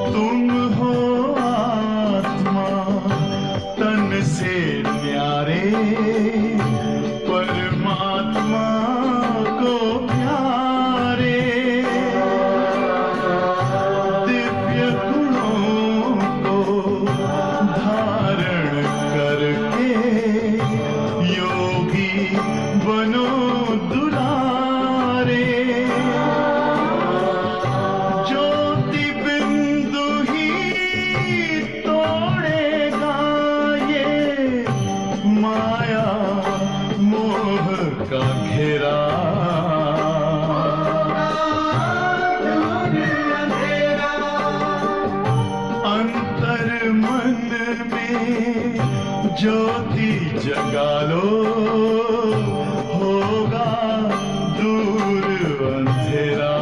तुम हो आत्मा तन से न्यारे, परमात्मा को प्यारे। दिव्य गुणों को धारण करके योगी बनो दुलारे। ज्योति बिंदु ही तोड़ेगा ये माया मोह का घेरा। अंतर मन में ज्योति जगा लो, होगा दूर अंधेरा।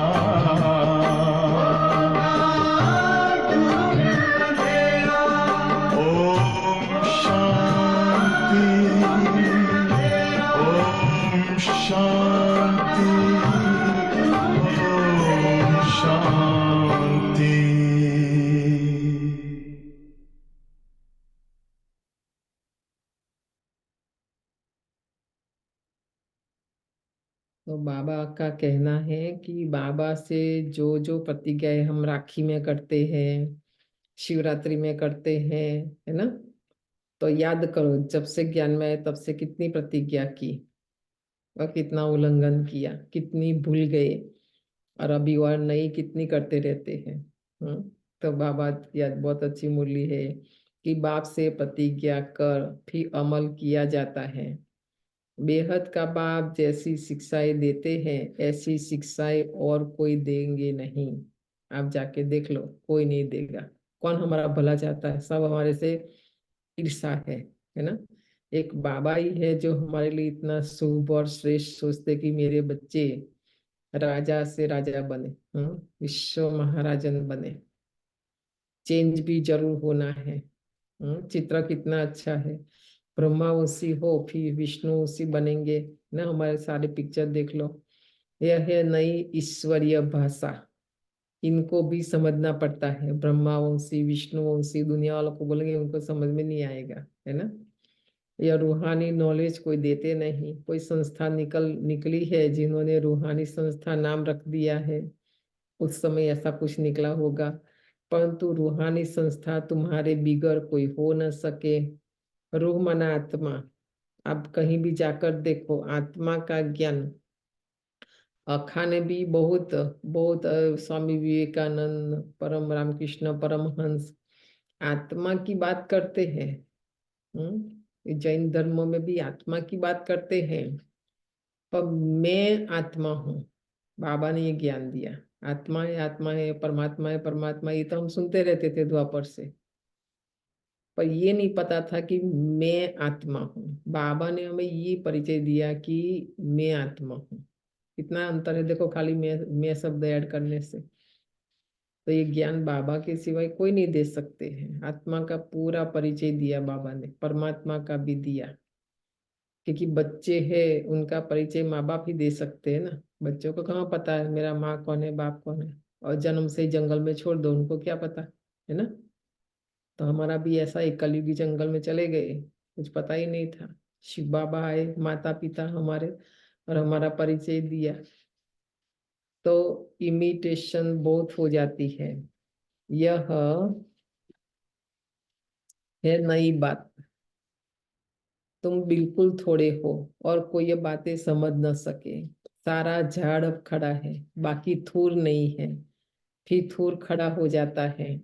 ओम तो बाबा का कहना है कि बाबा से जो जो प्रतिज्ञाएं हम राखी में करते हैं, शिवरात्रि में करते हैं, है ना, तो याद करो जब से ज्ञान में आए तब से कितनी प्रतिज्ञा की और कितना उल्लंघन किया, कितनी भूल गए, और अभी और नई कितनी करते रहते हैं। तो बाबा याद बहुत अच्छी मुरली है कि बाप से प्रतिज्ञा कर फिर अमल किया जाता है। बेहद का बाप जैसी शिक्षाएं देते हैं ऐसी शिक्षाएं और कोई देंगे नहीं। आप जाके देख लो, कोई नहीं देगा। कौन हमारा भला चाहता है? सब हमारे से ईर्षा है ना। एक बाबा ही है जो हमारे लिए इतना शुभ और श्रेष्ठ सोचते कि मेरे बच्चे राजा से राजा बने, विश्व महाराजन बने। चेंज भी जरूर होना है। चित्र कितना अच्छा है, ब्रह्मा उसी हो फिर विष्णु उसी बनेंगे ना। हमारे सारे पिक्चर देख लो, यह है नई ईश्वरीय भाषा। इनको भी समझना पड़ता है। ब्रह्मा वंशी विष्णु वंशी दुनिया वालों को बोलेंगे उनको समझ में नहीं आएगा, है ना। यह रूहानी नॉलेज कोई देते नहीं। कोई संस्था निकली है जिन्होंने रूहानी संस्था नाम रख दिया है, उस समय ऐसा कुछ निकला होगा, परंतु रूहानी संस्था तुम्हारे बिगर कोई हो न सके। रूह माना आत्मा। आप कहीं भी जाकर देखो, आत्मा का ज्ञान अखा ने भी बहुत बहुत स्वामी विवेकानंद, परम रामकृष्ण परमहंस आत्मा की बात करते हैं। जैन धर्म में भी आत्मा की बात करते हैं। पर मैं आत्मा हूँ, बाबा ने ये ज्ञान दिया। आत्मा है आत्मा है, परमात्मा है परमात्मा, ये तो हम सुनते रहते थे द्वापर से, पर ये नहीं पता था कि मैं आत्मा हूँ। बाबा ने हमें ये परिचय दिया कि मैं आत्मा हूँ। कितना अंतर है देखो, खाली मैं शब्द ऐड करने से। तो ये ज्ञान बाबा के सिवाय कोई नहीं दे सकते हैं। आत्मा का पूरा परिचय दिया बाबा ने, परमात्मा का भी दिया। क्योंकि बच्चे हैं, उनका परिचय माँ बाप ही दे सकते हैं ना। बच्चों को कहाँ पता है मेरा माँ कौन है बाप कौन है, और जन्म से ही जंगल में छोड़ दो, उनको क्या पता, है ना। तो हमारा भी ऐसा एक कलयुगी जंगल में चले गए, कुछ पता ही नहीं था। शिव बाबा आए, माता पिता हमारे, और हमारा परिचय दिया। तो इमिटेशन बहुत हो जाती है। यह है नई बात। तुम बिल्कुल थोड़े हो और कोई ये बातें समझ न सके। सारा झाड़ अब खड़ा है, बाकी थूर नहीं है, फिर थूर खड़ा हो जाता है।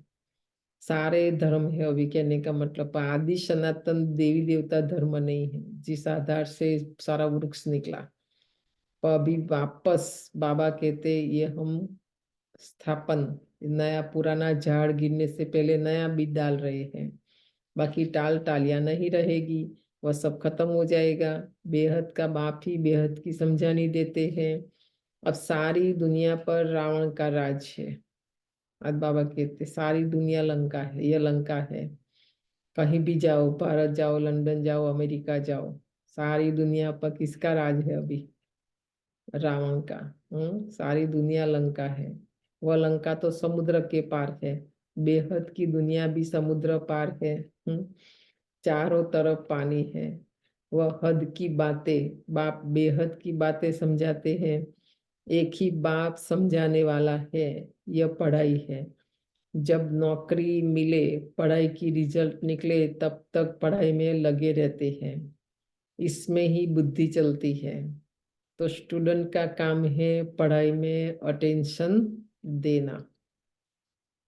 सारे धर्म है, अभी कहने का मतलब आदि सनातन देवी देवता धर्म नहीं है जिस आधार से सारा वृक्ष निकला। पर अभी वापस बाबा कहते ये हम स्थापन, नया पुराना झाड़ गिरने से पहले नया बीज डाल रहे हैं। बाकी टाल टालियां नहीं रहेगी, वह सब खत्म हो जाएगा। बेहद का बाप ही बेहद की समझानी देते हैं। अब सारी दुनिया पर रावण का राज है। आज बाबा कहते सारी दुनिया लंका है, यह लंका है। कहीं भी जाओ, भारत जाओ, लंदन जाओ, अमेरिका जाओ, सारी दुनिया पर किसका राज है अभी? रावण का। सारी दुनिया लंका है। वह लंका तो समुद्र के पार है, बेहद की दुनिया भी समुद्र पार है। चारों तरफ पानी है। वह हद की बातें बाप बेहद की बातें समझाते हैं। एक ही बाप समझाने वाला है, यह पढ़ाई है। जब नौकरी मिले, पढ़ाई की रिजल्ट निकले, तब तक पढ़ाई में लगे रहते हैं। इसमें ही बुद्धि चलती है। तो स्टूडेंट का काम है पढ़ाई में अटेंशन देना।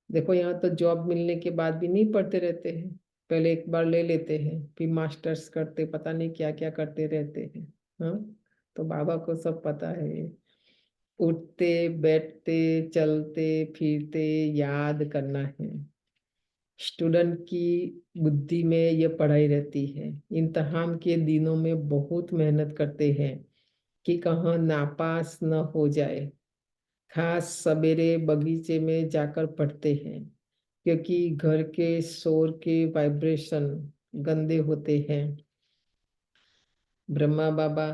देखो यहाँ तो जॉब मिलने के बाद भी नहीं पढ़ते रहते हैं। पहले एक बार ले लेते हैं, फिर मास्टर्स करते, पता नहीं क्या क्या करते रहते हैं। हाँ, तो बाबा को सब पता है। उठते बैठते चलते फिरते याद करना है। स्टूडेंट की बुद्धि में ये पढ़ाई रहती है। इम्तहान के दिनों में बहुत मेहनत करते हैं कि कहाँ नापास न हो जाए। खास सवेरे बगीचे में जाकर पढ़ते हैं, क्योंकि घर के शोर के वाइब्रेशन गंदे होते हैं। ब्रह्मा बाबा,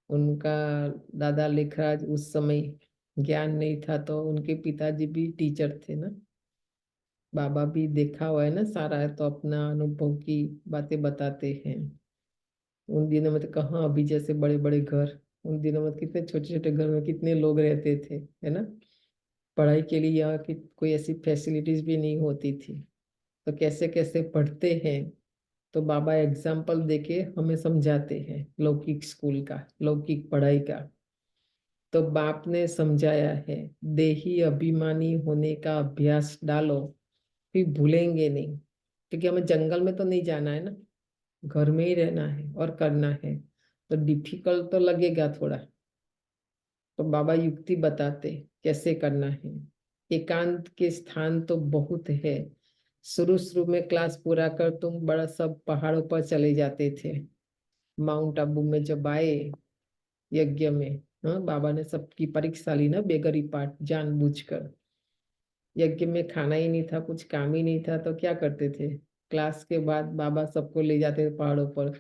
उनका दादा लेखराज, उस समय ज्ञान नहीं था तो उनके पिताजी भी टीचर थे ना। बाबा भी देखा हुआ है ना सारा, है तो अपना अनुभव की बातें बताते हैं। उन दिनों में तो कहाँ अभी जैसे बड़े बड़े घर, उन दिनों में कितने छोटे छोटे घर में कितने लोग रहते थे, है ना। पढ़ाई के लिए यहाँ की कोई ऐसी फैसिलिटीज भी नहीं होती थी, तो कैसे कैसे पढ़ते हैं। तो बाबा एग्जाम्पल देके हमें समझाते हैं लौकिक स्कूल का, लौकिक पढ़ाई का। तो बाप ने समझाया है, देही अभिमानी होने का अभ्यास डालो, फिर भूलेंगे नहीं। क्योंकि हमें जंगल में तो नहीं जाना है ना, घर में ही रहना है और करना है, तो डिफिकल्ट तो लगेगा थोड़ा। तो बाबा युक्ति बताते कैसे करना है। एकांत के स्थान तो बहुत है। शुरू शुरू में क्लास पूरा कर तुम बड़ा सब पहाड़ों पर चले जाते थे। माउंट आबू में जब आए यज्ञ में, हाँ, बाबा ने सबकी परीक्षा ली ना, बेगरी पाठ जानबूझकर। यज्ञ में खाना ही नहीं था, कुछ काम ही नहीं था, तो क्या करते थे, क्लास के बाद बाबा सबको ले जाते थे पहाड़ों पर।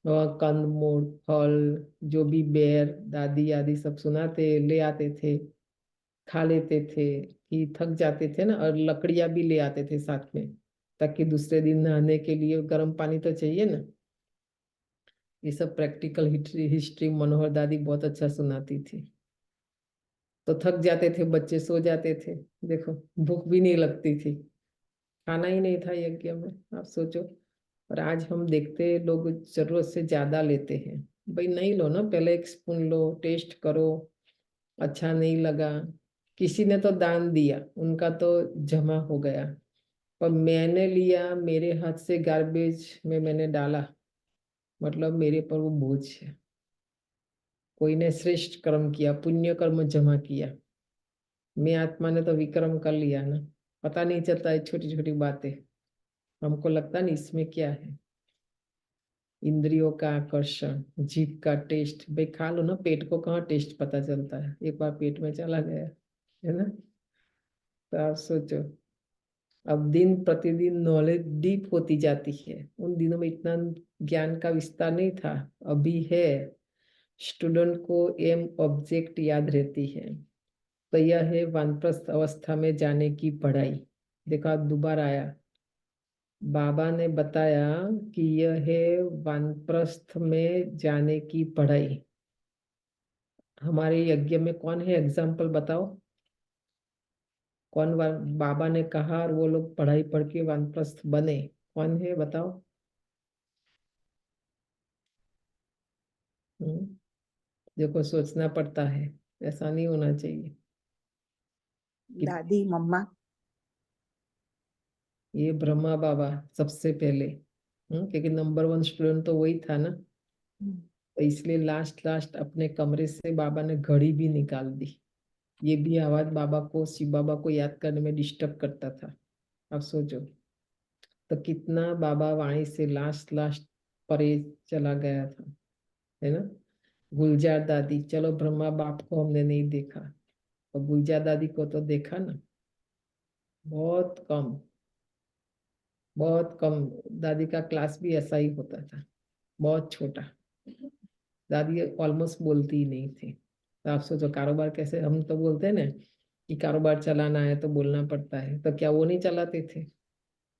और कंदमूल फल जो भी बेर दादी आदि सब सुनाते ले आते थे, खा लेते थे कि थक जाते थे ना, और लकड़ियां भी ले आते थे साथ में, ताकि दूसरे दिन नहाने के लिए गर्म पानी तो चाहिए ना। ये सब प्रैक्टिकल हिस्ट्री मनोहर दादी बहुत अच्छा सुनाती थी। तो थक जाते थे बच्चे, सो जाते थे। देखो, भूख भी नहीं लगती थी, खाना ही नहीं था यज्ञ में, आप सोचो। और आज हम देखते हैं लोग जरूरत से ज्यादा लेते हैं। भाई नहीं लो ना, पहले एक स्पून लो, टेस्ट करो, अच्छा नहीं लगा, किसी ने तो दान दिया, उनका तो जमा हो गया, पर मैंने लिया, मेरे हाथ से गार्बेज में मैंने डाला, मतलब मेरे पर वो बोझ है। कोई ने श्रेष्ठ कर्म किया, पुण्य कर्म जमा किया, मैं आत्मा ने तो विक्रम कर लिया ना। पता नहीं चलता है छोटी छोटी बातें, हमको लगता नहीं इसमें क्या है। इंद्रियों का आकर्षण, जीभ का टेस्ट, भाई खा लो ना, पेट को कहाँ टेस्ट पता चलता है, एक बार पेट में चला गया, है ना। तो आप सोचो, अब दिन प्रतिदिन नॉलेज डीप होती जाती है। उन दिनों में इतना ज्ञान का विस्तार नहीं था, अभी है। स्टूडेंट को एम ऑब्जेक्ट याद रहती है। तो यह है वानप्रस्थ अवस्था में जाने की पढ़ाई। देखा, दोबारा आया, बाबा ने बताया कि यह है वानप्रस्थ में जाने की पढ़ाई। हमारे यज्ञ में कौन है एग्जाम्पल बताओ, कौन बाबा ने कहा और वो लोग पढ़ाई पढ़ के वानप्रस्थ बने, कौन है बताओ। हम्म, देखो सोचना पड़ता है, ऐसा नहीं होना चाहिए कि दादी मम्मा। ये ब्रह्मा बाबा सबसे पहले, क्योंकि नंबर 1 स्टूडेंट तो वही था ना। तो इसलिए लास्ट लास्ट अपने कमरे से बाबा ने घड़ी भी निकाल दी। ये भी आवाज बाबा को, शिव बाबा को याद करने में डिस्टर्ब करता था। आप सोचो, तो कितना बाबा वाणी से लास्ट लास्ट परे चला गया था, है ना। गुलजार दादी, चलो ब्रह्मा बाप को हमने नहीं देखा, और गुलजार दादी को तो देखा ना, बहुत कम, बहुत कम। दादी का क्लास भी ऐसा ही होता था, बहुत छोटा। दादी ऑलमोस्ट बोलती ही नहीं थी। तो आप सोचो कारोबार कैसे, हम तो बोलते हैं ना कि कारोबार चलाना है तो बोलना पड़ता है, तो क्या वो नहीं चलाते थे।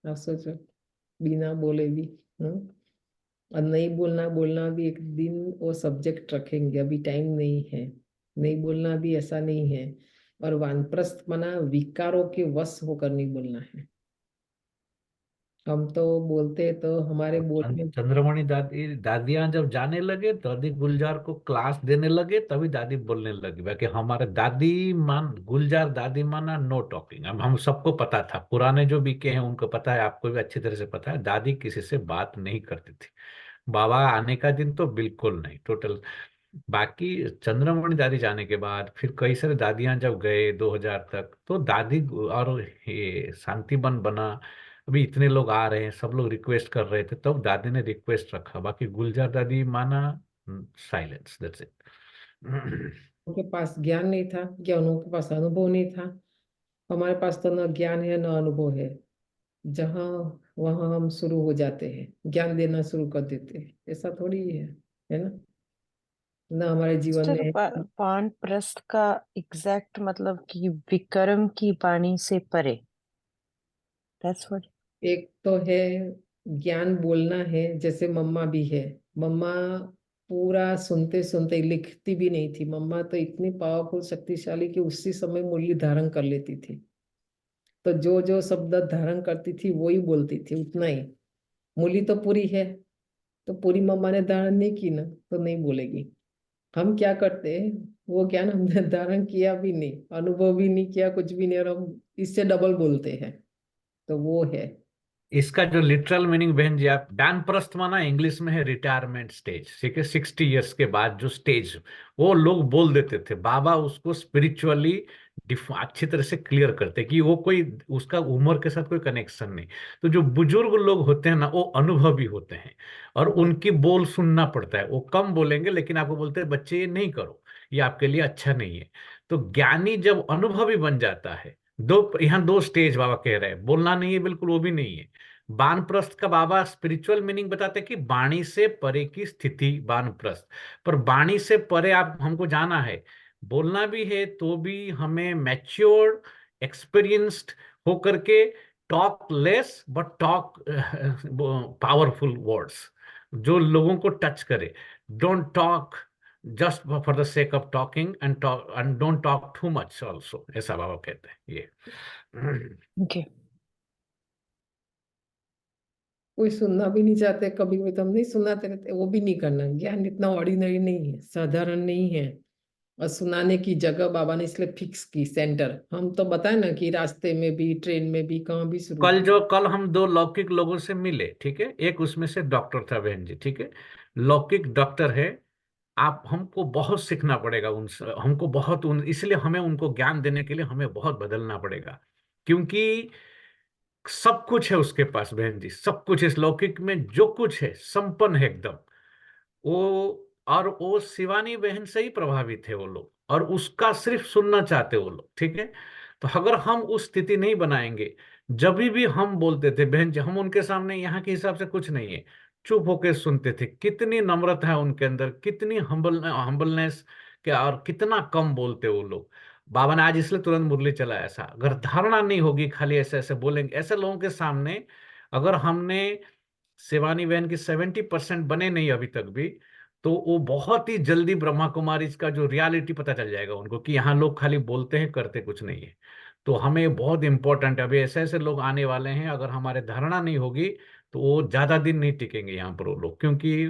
आप सोचो, बिना बोले भी। हम्म और नहीं बोलना, बोलना भी एक दिन वो सब्जेक्ट रखेंगे, अभी टाइम नहीं है। नहीं बोलना भी ऐसा नहीं है। और वानप्रस्थ मना विकारों के वश होकर नहीं बोलना है। हम तो बोलते तो हमारे बोल में चंद्रमणि दादी दादियां जब जाने लगे, दादी गुलजार को क्लास देने लगे, तभी दादी बोलने लगी। बाकी हमारे दादी मान गुलजार दादी माना नो टॉकिंग। अब हम सबको पता था, पुराने जो बीके हैं उनको पता है, आपको भी अच्छी तरह से पता है, दादी किसी से बात नहीं करती थी। बाबा आने का दिन तो बिल्कुल नहीं, टोटल। बाकी चंद्रमणि दादी जाने के बाद फिर कई सारे दादियां जब गए 2000 तक, तो दादी और ये शांतिवन बना। अभी इतने लोग आ रहे हैं, सब लोग रिक्वेस्ट कर रहे थे, तब दादी ने रिक्वेस्ट रखा। बाकी गुलजार दादी माना साइलेंस, दैट्स इट। उनके पास ज्ञान नहीं था, या उनके पास अनुभव नहीं था। हमारे पास तो न ज्ञान है न अनुभव है। जहाँ वहाँ हम शुरू हो जाते हैं, ज्ञान देना शुरू कर देते हैं, ऐसा थोड़ी है ना। ना हमारे जीवन सर, में वानप्रस्थ का एग्जैक्ट मतलब कि विक्रम की वाणी से परे, दैट्स व्हाट। एक तो है ज्ञान बोलना है, जैसे मम्मा भी है। मम्मा पूरा सुनते सुनते, लिखती भी नहीं थी मम्मा, तो इतनी पावरफुल शक्तिशाली कि उसी समय मुरली धारण कर लेती थी। तो जो जो शब्द धारण करती थी वही बोलती थी, उतना ही। मुरली तो पूरी है, तो पूरी मम्मा ने धारण नहीं की ना, तो नहीं बोलेगी। हम क्या करते हैं, वो ज्ञान हमने धारण किया भी नहीं, अनुभव भी नहीं किया, कुछ भी नहीं, और हम इससे डबल बोलते हैं। तो वो है। इसका जो लिटरल मीनिंग बहन जी, आप वानप्रस्थ माना इंग्लिश में है रिटायरमेंट स्टेज, ठीक है, 60 ईयर्स के बाद जो स्टेज, वो लोग बोल देते थे। बाबा उसको स्पिरिचुअली अच्छी तरह से क्लियर करते कि वो कोई उसका उम्र के साथ कोई कनेक्शन नहीं। तो जो बुजुर्ग लोग होते हैं ना, वो अनुभवी होते हैं और उनकी बोल सुनना पड़ता है। वो कम बोलेंगे लेकिन आपको बोलते हैं बच्चे ये नहीं करो, ये आपके लिए अच्छा नहीं है। तो ज्ञानी जब अनुभवी बन जाता है, यहाँ दो स्टेज बाबा कह रहे हैं, बोलना नहीं है बिल्कुल, वो भी नहीं है। वानप्रस्थ का बाबा स्पिरिचुअल मीनिंग बताते हैं कि वाणी से परे की स्थिति वानप्रस्थ। पर वाणी से परे आप हमको जाना है, बोलना भी है तो भी हमें मैच्योर्ड एक्सपीरियंस्ड होकर के talk less but talk powerful words, जो लोगों को टच करे। Don't talk just for the sake of talking and don't talk too much also, ऐसा बाबा कहते हैं ये। Okay. कोई सुनना भी नहीं चाहते, कभी कभी तो हम नहीं सुनाते रहते, वो भी नहीं करना। ज्ञान इतना ऑर्डिनरी नहीं है, साधारण नहीं है। और सुनाने की जगह बाबा ने इसलिए फिक्स की सेंटर। हम तो बताए ना कि रास्ते में भी, ट्रेन में भी, कहाँ भी शुरू कल हम दो लौकिक लोगों से मिले, ठीक है, एक उसमें से डॉक्टर था बहन जी, ठीक है, लौकिक डॉक्टर है। आप हमको बहुत सीखना पड़ेगा उनसे, हमको बहुत इसलिए हमें उनको ज्ञान देने के लिए हमें बहुत बदलना पड़ेगा, क्योंकि सब कुछ है उसके पास बहन जी, सब कुछ इस लौकिक में जो कुछ है संपन्न है एकदम। वो और वो शिवानी बहन से ही प्रभावित है वो लोग, और उसका सिर्फ सुनना चाहते वो लोग, ठीक है। तो अगर हम उस स्थिति नहीं बनाएंगे, जब भी हम बोलते थे बहन जी, हम उनके सामने यहाँ के हिसाब से कुछ नहीं है, चुप होकर सुनते थे। कितनी नम्रता है उनके अंदर, कितनी हम्बलनेस के, और कितना कम बोलते वो लोग। बाबा ने आज इसलिए तुरंत मुरली चला ऐसा। अगर धारणा नहीं होगी, खाली ऐसे ऐसे बोलेंगे, ऐसे लोगों के सामने अगर हमने, शिवानी बहन की 70% बने नहीं अभी तक भी, तो वो बहुत ही जल्दी ब्रह्मा कुमारी का जो रियलिटी पता चल जाएगा उनको, कि यहाँ लोग खाली बोलते हैं करते कुछ नहीं है। तो हमें बहुत इंपॉर्टेंट है, अभी ऐसे ऐसे लोग आने वाले हैं, अगर हमारे धारणा नहीं होगी तो वो ज्यादा दिन नहीं टिकेंगे यहाँ पर वो लोग, क्योंकि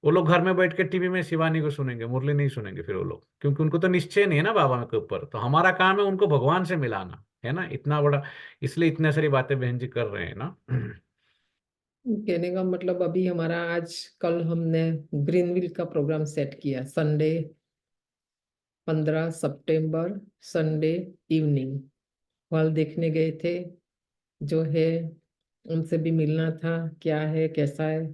वो लोग घर में बैठ के टीवी में शिवानी को सुनेंगे, मुरली नहीं सुनेंगे फिर वो लोग, क्योंकि उनको तो निश्चय नहीं है ना बाबा के ऊपर। तो हमारा काम है उनको भगवान से मिलाना, है ना, इतना बड़ा। इसलिए इतने सारी बातें बहन जी कर रहे हैं ना। कहने का मतलब, अभी हमारा आज कल हमने ग्रीनविल का प्रोग्राम सेट किया। संडे 15 सितंबर, संडे इवनिंग हॉल देखने गए थे। जो है उनसे भी मिलना था, क्या है कैसा है।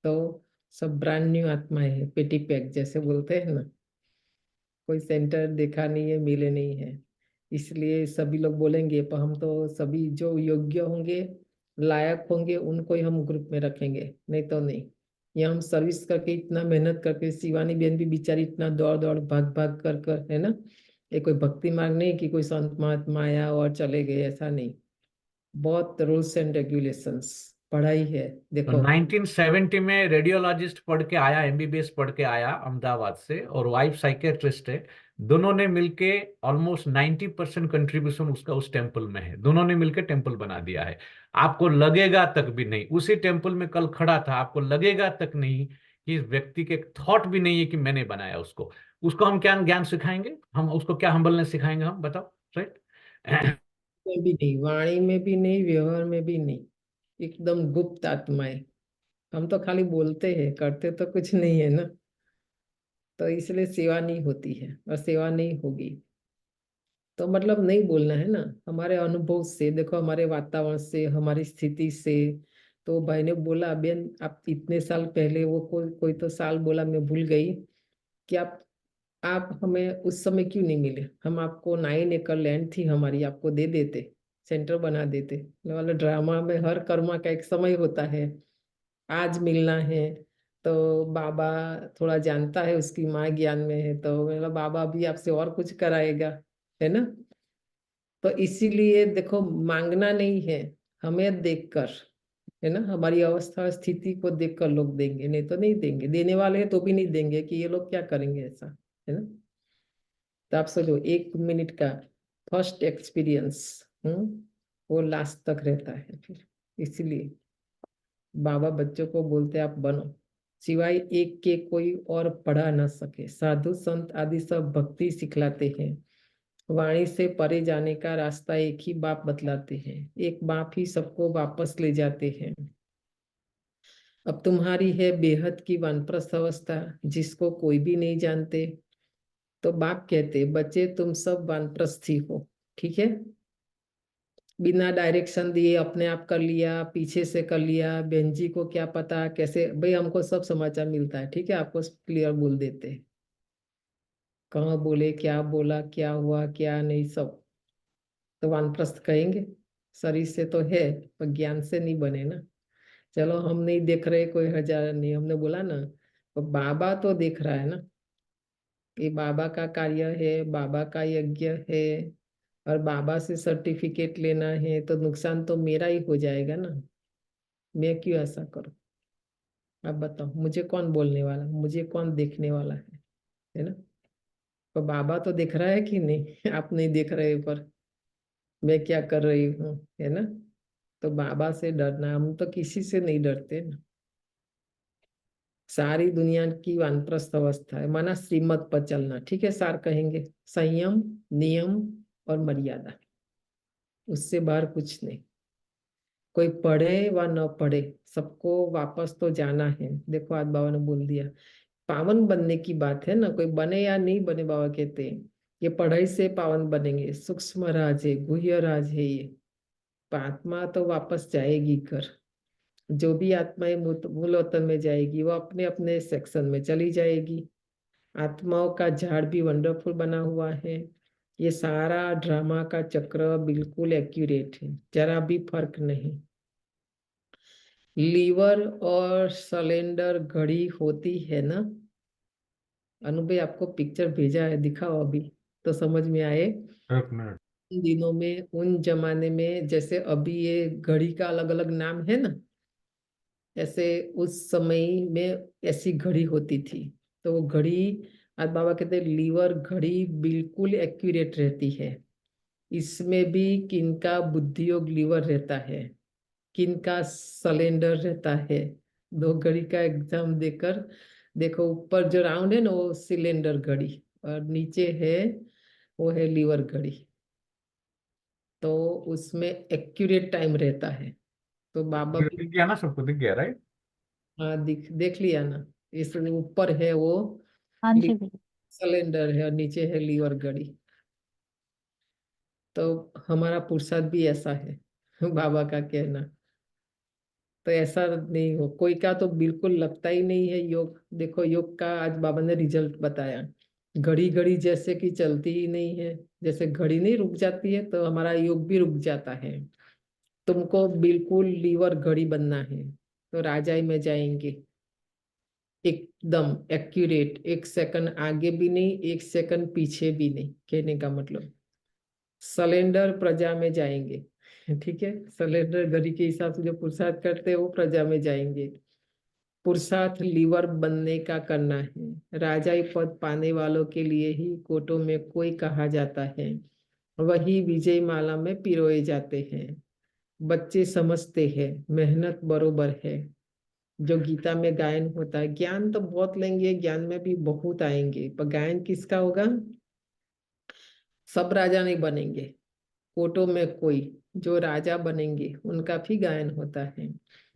तो सब ब्रांड न्यू आत्माएं है, पेटी पैक जैसे बोलते हैं ना। कोई सेंटर देखा नहीं है, मिले नहीं है, इसलिए सभी लोग बोलेंगे। पर हम तो सभी जो योग्य होंगे, लायक होंगे, उनको ही हम ग्रुप में रखेंगे, नहीं तो नहीं। ये हम सर्विस करके, इतना मेहनत करके, शिवानी बहन भी बेचारी इतना दौड़ दौड़ भाग भाग कर है ना। ये कोई भक्ति मार्ग नहीं कि कोई संत महात्मा आया और चले गए, ऐसा नहीं। बहुत रूल्स एंड रेगुलेशंस पढ़ाई है, तो देखो। 1970 में रेडियोलॉजिस्ट पढ़ के आया, एमबीबीएस पढ़ के आया अहमदाबाद से, और वाइफ साइकेट्रिस्ट है। दोनों ने मिलके ऑलमोस्ट 90% कंट्रीब्यूशन उसका उस टेम्पल में है। दोनों ने मिलके टेम्पल बना दिया है। आपको लगेगा तक भी नहीं, उसी टेम्पल में कल खड़ा था, आपको लगेगा तक नहीं कि इस व्यक्ति के थॉट भी नहीं है कि मैंने बनाया उसको। उसको हम क्या ज्ञान सिखाएंगे, हम उसको क्या हम्बलनेस सिखाएंगे, हम बताओ, राइट। में भी नहीं, वाणी में भी नहीं, व्यवहार में भी नहीं, एकदम गुप्त आत्माएं। हम तो खाली बोलते हैं, करते तो कुछ नहीं है ना। तो इसलिए सेवा नहीं होती है और सेवा नहीं होगी। तो मतलब नहीं बोलना है ना, हमारे अनुभव से देखो, हमारे वातावरण से, हमारी स्थिति से। तो भाई ने बोला, बेन आप इतने साल पहले, वो कोई तो साल बोला, मैं भूल गई, कि आप हमें उस समय क्यों नहीं मिले। हम आपको 9 एकड़ लैंड थी हमारी, आपको दे देते, सेंटर बना देते। वाला ड्रामा में हर कर्मा का एक समय होता है, आज मिलना है। तो बाबा थोड़ा जानता है, उसकी माँ ज्ञान में है, तो मेरा बाबा भी आपसे और कुछ कराएगा, है ना। तो इसीलिए देखो, मांगना नहीं है, हमें देखकर, है ना। हमारी अवस्था स्थिति को देखकर लोग देंगे, नहीं तो नहीं देंगे। देने वाले हैं तो भी नहीं देंगे कि ये लोग क्या करेंगे ऐसा, है ना। तो आप सोचो 1 मिनट का फर्स्ट एक्सपीरियंस, वो लास्ट तक रहता है फिर। इसलिए बाबा बच्चों को बोलते आप बनो, सिवाय एक के कोई और पढ़ा न सके। साधु संत आदि सब भक्ति सिखलाते हैं, वाणी से परे जाने का रास्ता एक ही बाप बतलाते हैं, एक बाप ही सबको वापस ले जाते हैं। अब तुम्हारी है बेहद की वानप्रस्थ अवस्था, जिसको कोई भी नहीं जानते। तो बाप कहते बच्चे तुम सब वानप्रस्थ ही हो, ठीक है। बिना डायरेक्शन दिए अपने आप कर लिया, पीछे से कर लिया, बहन जी को क्या पता कैसे, भाई हमको सब समाचार मिलता है, ठीक है। आपको क्लियर बोल देते हैं, कहाँ बोले, क्या बोला, क्या हुआ, क्या नहीं, सब। तो वानप्रस्थ कहेंगे। शरीर से तो है पर ज्ञान से नहीं बने ना। चलो हम नहीं देख रहे, कोई हजार नहीं, हमने बोला ना, तो बाबा तो देख रहा है ना। ये बाबा का कार्य है, बाबा का यज्ञ है, और बाबा से सर्टिफिकेट लेना है, तो नुकसान तो मेरा ही हो जाएगा ना। मैं क्यों ऐसा करूं? आप बताओ, मुझे कौन बोलने वाला, मुझे कौन देखने वाला है ना। तो बाबा तो देख रहा है कि नहीं? आप नहीं देख रहे, पर मैं क्या कर रही हूँ, है ना। तो बाबा से डरना, हम तो किसी से नहीं डरते ना। सारी दुनिया की वानप्रस्थ अवस्था है, माना श्रीमत पर चलना, ठीक है। सार कहेंगे संयम, नियम और मर्यादा, उससे बाहर कुछ नहीं। कोई पढ़े व न पढ़े, सबको वापस तो जाना है। देखो आज बाबा ने बोल दिया, पावन बनने की बात है ना, कोई बने या नहीं बने, बाबा कहते हैं ये पढ़ाई से पावन बनेंगे। सूक्ष्म राज है, गुह्य राज है ये। आत्मा तो वापस जाएगी घर। जो भी आत्माएं मूल वतन में जाएगी, वो अपने अपने सेक्शन में चली जाएगी। आत्माओं का झाड़ भी वंडरफुल बना हुआ है। ये सारा ड्रामा का चक्र बिल्कुल एक्यूरेट है, जरा भी फर्क नहीं। लीवर और सिलेंडर घड़ी होती है ना। अनुभव आपको पिक्चर भेजा है, दिखाओ अभी तो समझ में आए। एक मिनट। उन दिनों में, उन जमाने में, जैसे अभी ये घड़ी का अलग अलग नाम है ना, ऐसे उस समय में ऐसी घड़ी होती थी। तो वो घड़ी, आज बाबा कहते हैं लीवर घड़ी बिल्कुल एक्यूरेट रहती है। इसमें भी किनका बुद्धि योग लीवर रहता है, किनका सिलेंडर रहता है। दो घड़ी का एग्जाम देकर देखो, ऊपर जो राउंड है ना वो सिलेंडर घड़ी, और नीचे है वो है लीवर घड़ी। तो उसमें एक्यूरेट टाइम रहता है। तो बाबा भी, दिख गया ना, सबको दिख गया, राइट। हाँ देख देख लिया ना। इस ऊपर है वो हाँ जी भैया। सिलेंडर है, और नीचे है लीवर घड़ी। तो हमारा पुरुषार्थ भी ऐसा है, बाबा का कहना। तो ऐसा नहीं हो, कोई का तो बिल्कुल लगता ही नहीं है योग। देखो योग का आज बाबा ने रिजल्ट बताया, घड़ी घड़ी जैसे कि चलती ही नहीं है। जैसे घड़ी नहीं रुक जाती है, तो हमारा योग भी रुक जाता है। तुमको बिल्कुल लीवर घड़ी बनना है, तो राजाई में जाएंगे एकदम एक्यूरेट। 1 सेकंड आगे भी नहीं, 1 सेकंड पीछे भी नहीं, कहने का मतलब। सिलेंडर प्रजा में जाएंगे, ठीक है। सिलेंडर घड़ी के हिसाब से जो पुरुषार्थ करते हैं वो प्रजा में जाएंगे। पुरुषार्थ लीवर बनने का करना है। राजाई पद पाने वालों के लिए ही कोटों में कोई कहा जाता है, वही विजय माला में पिरोए जाते हैं। बच्चे समझते हैं मेहनत बरोबर है। जो गीता में गायन होता है, ज्ञान तो बहुत लेंगे, ज्ञान में भी बहुत आएंगे, पर गायन किसका होगा? सब राजा नहीं बनेंगे, कोटों में कोई जो राजा बनेंगे उनका भी गायन होता है।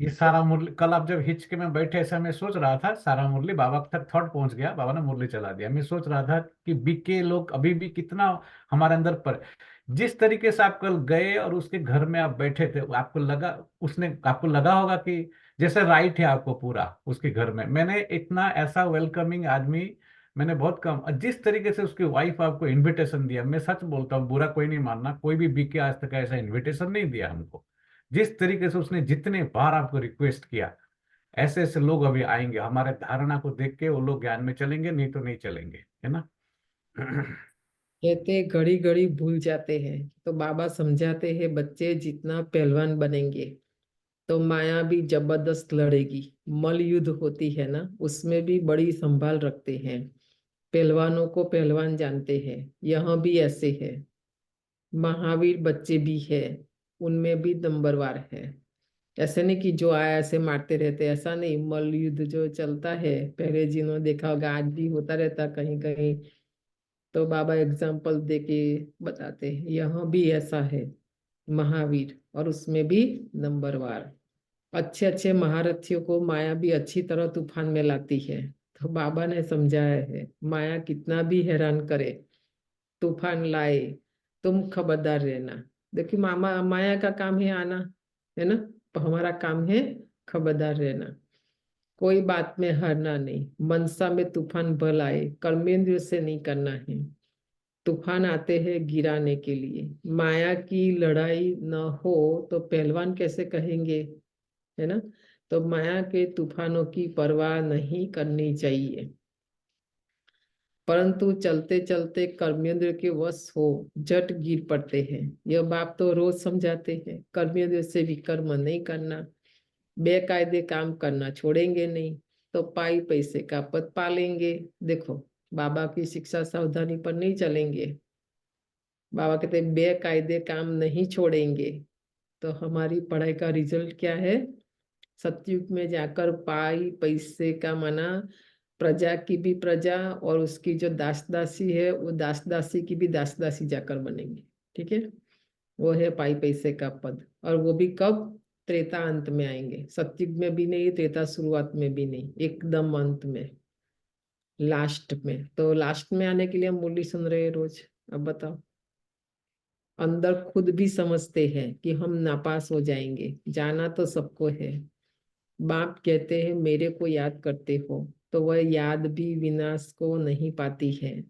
ये सारा मुरली, कल आप जब हिचके में बैठे ऐसा मैं सोच रहा था, सारा मुरली बाबा तक थॉट पहुंच गया, बाबा ने मुरली चला दिया। मैं सोच रहा था कि बीके लोग अभी भी कितना हमारे अंदर पर, जिस तरीके से आप कल गए और उसके घर में आप बैठे थे, आपको लगा, उसने आपको लगा होगा कि जैसे राइट है आपको पूरा उसके घर में। मैंने इतना ऐसा वेलकमिंग आदमी मैंने बहुत कम, और जिस तरीके से उसकी वाइफ आपको इनविटेशन दिया, मैं सच बोलता हूँ, बुरा कोई नहीं मानना, कोई भी बीके आज तक ऐसा इनविटेशन नहीं दिया हमको। जिस तरीके से उसने जितने बार आपको रिक्वेस्ट किया, ऐसे ऐसे लोग अभी आएंगे, हमारे धारणा को देख के वो लोग ज्ञान में चलेंगे, नहीं तो नहीं चलेंगे, है ना। कहते घड़ी घड़ी भूल जाते हैं, तो बाबा समझाते हैं बच्चे जितना पहलवान बनेंगे, तो माया भी जबरदस्त लड़ेगी। मल युद्ध होती है ना, उसमें भी बड़ी संभाल रखते हैं। पहलवानों को पहलवान जानते हैं। यहाँ भी ऐसे है। महावीर बच्चे भी है, उनमें भी नंबरवार है। ऐसे नहीं कि जो आया ऐसे मारते रहते, ऐसा नहीं। मल्ल युद्ध जो चलता है, पहले जिन्होंने देखा होगा, आज भी होता रहता कहीं कहीं। तो बाबा एग्जाम्पल दे के बताते हैं, यहाँ भी ऐसा है महावीर, और उसमें भी नंबरवार। अच्छे अच्छे महारथियों को माया भी अच्छी तरह तूफान में लाती है। तो बाबा ने समझाया है, माया कितना भी हैरान करे, तूफान लाए, तुम खबरदार रहना। देखिए मामा, माया का काम है आना, है ना, तो हमारा काम है खबरदार रहना। कोई बात में हारना नहीं। मनसा में तूफान भल आए, कर्मेंद्र से नहीं करना है। तूफान आते हैं गिराने के लिए। माया की लड़ाई न हो तो पहलवान कैसे कहेंगे, है ना। तो माया के तूफानों की परवाह नहीं करनी चाहिए, परंतु चलते चलते कर्मेंद्र के वश हो झट गिर पड़ते हैं। यह बाप तो रोज समझाते हैं, कर्मेंद्र से विकर्म नहीं करना, बेकायदे काम करना छोड़ेंगे नहीं, तो पाई पैसे का पद पालेंगे। देखो बाबा की शिक्षा सावधानी पर नहीं चलेंगे। बाबा कहते बेकायदे काम नहीं छोड़ेंगे, तो हमारी पढ़ाई का रिजल्ट क्या है। सतयुग में जाकर पाई पैसे का माना प्रजा की भी प्रजा, और उसकी जो दास दासी है वो दास दासी की भी दास दासी जाकर बनेंगे। ठीक है, वो है पाई पैसे का पद। और वो भी कब, त्रेता अंत में आएंगे। सतयुग में भी नहीं, त्रेता शुरुआत में भी नहीं, एकदम अंत में, लास्ट में। तो लास्ट में आने के लिए हम मुरली सुन रहे हैं रोज। अब बताओ, अंदर खुद भी समझते हैं कि हम नापास हो जाएंगे, जाना तो सबको है। बाप कहते हैं मेरे को याद करते हो, तो वह याद भी विनाश को नहीं पाती है।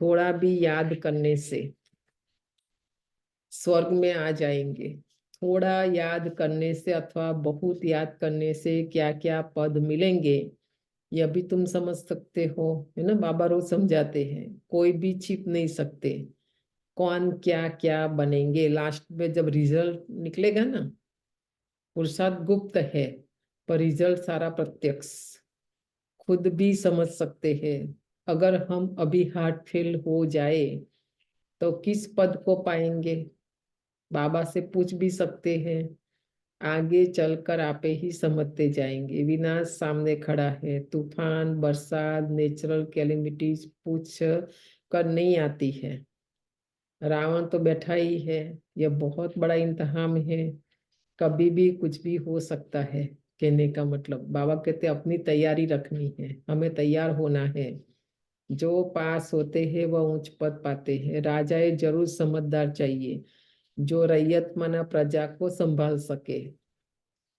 थोड़ा भी याद करने से स्वर्ग में आ जाएंगे। थोड़ा याद करने से अथवा बहुत याद करने से क्या क्या पद मिलेंगे, यह भी तुम समझ सकते हो, है ना। बाबा रोज समझाते हैं, कोई भी छिप नहीं सकते कौन क्या क्या बनेंगे। लास्ट में जब रिजल्ट निकलेगा ना, पुरुषार्थ गुप्त है पर रिजल्ट सारा प्रत्यक्ष। खुद भी समझ सकते हैं, अगर हम अभी हार्ट फेल हो जाए तो किस पद को पाएंगे। बाबा से पूछ भी सकते हैं, आगे चलकर आपे ही समझते जाएंगे। विनाश सामने खड़ा है, तूफान, बरसात, नेचुरल कैलेमिटीज पूछ कर नहीं आती है। रावण तो बैठा ही है, यह बहुत बड़ा इम्तिहान है, कभी भी कुछ भी हो सकता है। कहने का मतलब बाबा कहते अपनी तैयारी रखनी है, हमें तैयार होना है। जो पास होते हैं वह उच्च पद पाते हैं। राजाए जरूर समझदार चाहिए, जो रैयत माना प्रजा को संभाल सके।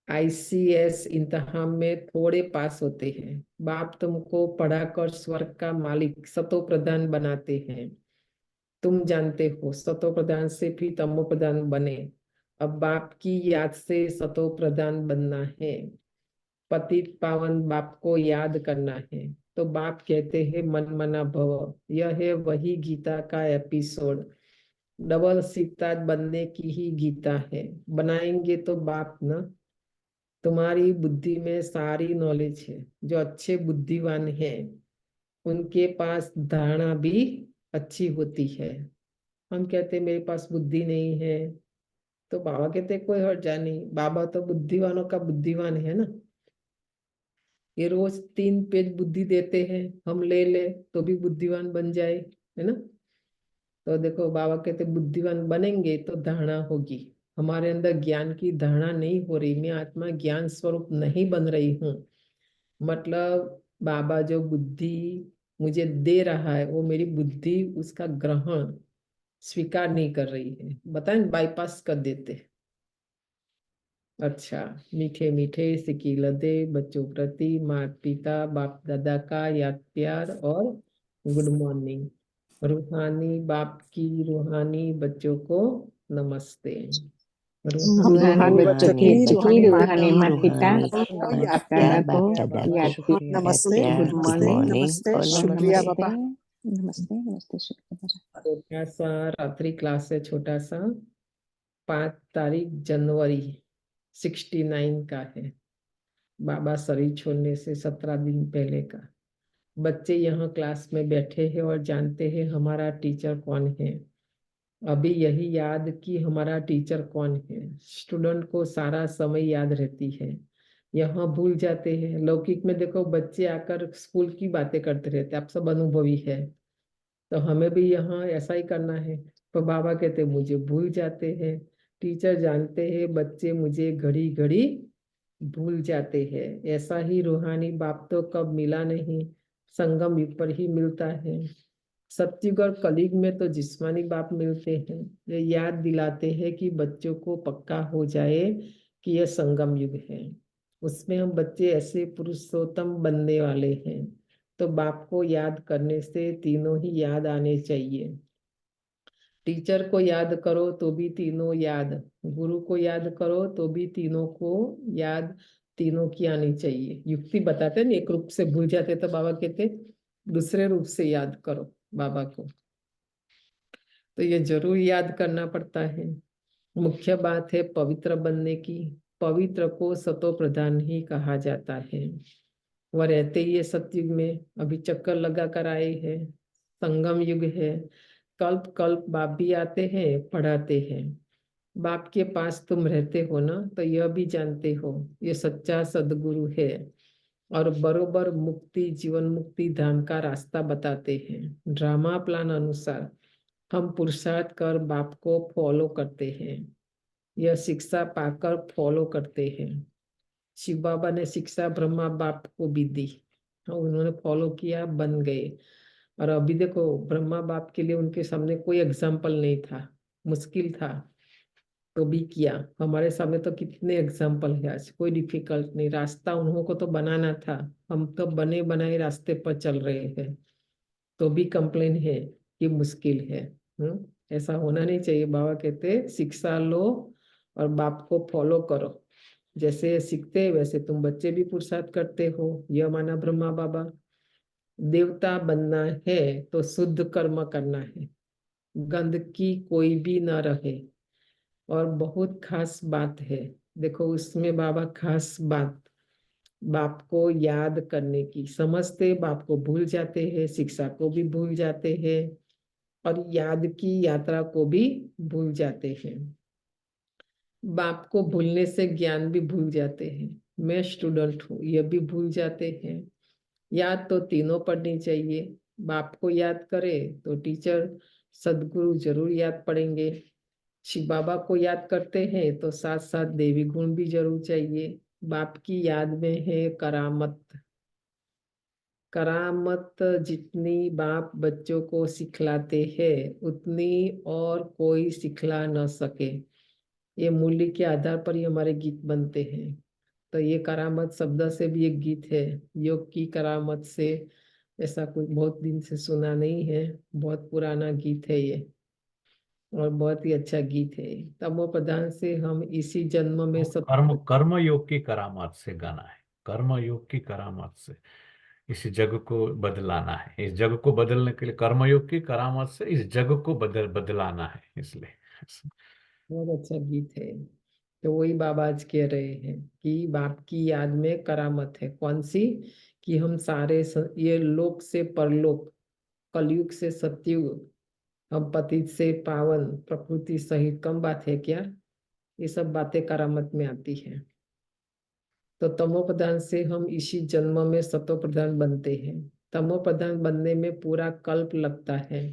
ICS इम्तिहान में थोड़े पास होते हैं। बाप तुमको पढ़ाकर स्वर्ग का मालिक सतो प्रधान बनाते हैं। तुम जानते हो सतो प्रधान से फिर तमो प्रधान बने। अब बाप की याद से सतो प्रधान बनना है। पतित पावन बाप को याद करना है। तो बाप कहते हैं मन मना भव। यह है वही गीता का एपिसोड। डबल सितार बनने की ही गीता है। बनाएंगे तो बाप ना, तुम्हारी बुद्धि में सारी नॉलेज है। जो अच्छे बुद्धिमान हैं उनके पास धारणा भी अच्छी होती है। हम कहते मेरे पास बुद्धि नहीं है, तो बाबा कहते कोई हर्जा नहीं, बाबा तो बुद्धिवानों का बुद्धिमान है ना। ये रोज 3 पेज बुद्धि देते हैं, हम ले ले तो भी बुद्धिमान बन जाए, है ना। तो देखो बाबा कहते बुद्धिमान बनेंगे तो धारणा होगी। हमारे अंदर ज्ञान की धारणा नहीं हो रही, मैं आत्मा ज्ञान स्वरूप नहीं बन रही हूँ। मतलब बाबा जो बुद्धि मुझे दे रहा है वो मेरी बुद्धि उसका ग्रहण स्वीकार नहीं कर रही है, बताएं बाईपास कर देते। अच्छा, मीठे मीठे सिकील दे बच्चों प्रति माता पिता बाप दादा का याद प्यार और गुड मॉर्निंग। रूहानी बाप की रूहानी बच्चों को नमस्ते। रूहानी बच्चों की रूहानी माता पिता रूहानी बाप दादा को याद नमस्ते प्यार, गुड गुड मॉर्निंग मॉर्निंग नमस्ते और शुक्रिया नमस्ते। बाबा। नमस्ते नमस्ते शुक्रिया। छोटा सा रात्रि क्लास है, छोटा सा 5 तारीख जनवरी 69 का है, बाबा शरीर छोड़ने से 17 दिन पहले का। बच्चे यहाँ क्लास में बैठे हैं और जानते हैं हमारा टीचर कौन है। अभी यही याद कि हमारा टीचर कौन है। स्टूडेंट को सारा समय याद रहती है, यहाँ भूल जाते हैं। लौकिक में देखो बच्चे आकर स्कूल की बातें करते रहते, आप सब अनुभवी है, तो हमें भी यहाँ ऐसा ही करना है। तो बाबा कहते मुझे भूल जाते हैं। टीचर जानते हैं बच्चे मुझे घड़ी घड़ी भूल जाते हैं। ऐसा ही रूहानी बाप तो कब मिला नहीं, संगम युग पर ही मिलता है। सत्युग और कलयुग में तो जिस्मानी बाप मिलते हैं। ये याद दिलाते हैं कि बच्चों को पक्का हो जाए कि यह संगम युग है, उसमें हम बच्चे ऐसे पुरुषोत्तम बनने वाले हैं। तो बाप को याद करने से तीनों ही याद आने चाहिए। टीचर को याद करो तो भी तीनों याद, गुरु को याद करो तो भी तीनों को याद, तीनों की आनी चाहिए। युक्ति बताते हैं ना, एक रूप से भूल जाते तो बाबा कहते दूसरे रूप से याद करो बाबा को। तो ये जरूर याद करना पड़ता है। मुख्य बात है पवित्र बनने की। पवित्र को सतो प्रधान ही कहा जाता है। वह रहते ही है सतयुग में, अभी चक्कर लगा कर आए हैं। संगम युग है, कल्प कल्प बाप भी आते हैं, पढ़ाते हैं। बाप के पास तुम रहते हो ना, तो यह भी जानते हो ये सच्चा सदगुरु है और बरोबर मुक्ति, जीवन मुक्ति धाम का रास्ता बताते हैं। ड्रामा प्लान अनुसार हम पुरुषार्थ कर बाप को फॉलो करते हैं। यह शिक्षा पाकर फॉलो करते हैं। शिव बाबा ने शिक्षा ब्रह्मा बाप को भी दी, उन्होंने फॉलो किया, बन गए। और अभी देखो ब्रह्मा बाप के लिए उनके सामने कोई एग्जाम्पल नहीं था, मुश्किल था, तो भी किया। हमारे सामने तो कितने एग्जाम्पल है आज, कोई डिफिकल्ट नहीं। रास्ता उन्हों को तो बनाना था, हम तो बने बनाए रास्ते पर चल रहे हैं, तो भी कंप्लेन है कि मुश्किल है। ऐसा होना नहीं चाहिए। बाबा कहते शिक्षा लो और बाप को फॉलो करो। जैसे सीखते वैसे तुम बच्चे भी पुरुषार्थ करते हो। यह माना ब्रह्मा बाबा। देवता बनना है तो शुद्ध कर्म करना है, गंदगी कोई भी न रहे। और बहुत खास बात है, देखो उसमें बाबा खास बात, बाप को याद करने की। समझते बाप को भूल जाते हैं, शिक्षा को भी भूल जाते हैं और याद की यात्रा को भी भूल जाते हैं। बाप को भूलने से ज्ञान भी भूल जाते हैं। मैं स्टूडेंट हूँ, यह भी भूल जाते हैं। याद तो तीनों पढ़नी चाहिए। बाप को याद करे तो टीचर सदगुरु जरूर याद पड़ेंगे। शिव बाबा को याद करते हैं तो साथ साथ देवी गुण भी जरूर चाहिए। बाप की याद में है करामत। करामत जितनी बाप बच्चों को सिखलाते हैं उतनी और कोई सिखला न सके। ये मूल्य के आधार पर ही हमारे गीत बनते हैं। तो ये करामत शब्द से भी एक गीत है, योग की करामत से। ऐसा कुछ बहुत दिन से सुना नहीं है, बहुत पुराना गीत है ये और बहुत ही अच्छा गीत है। तमो प्रधान से हम इसी जन्म में सब कर्म योग की करामात से गाना है। कर्म योग की करामात से इस जग को बदलाना है। इस जग को बदलने के लिए कर्म योग की करामात से इस जग को बदलाना है, इसलिए। बहुत अच्छा गीत है। तो वही बाबा आज कह रहे हैं कि बाप की याद में करामत है। कौन सी? कि हम सारे ये लोक से परलोक, कलयुग से सतयुग, हम पतित से पावन, प्रकृति सहित, कम बात है क्या? ये सब बातें करामत में आती है। तो तमो प्रधान से हम इसी जन्म में सतो प्रधान बनते हैं। तमो प्रधान बनने में पूरा कल्प लगता है।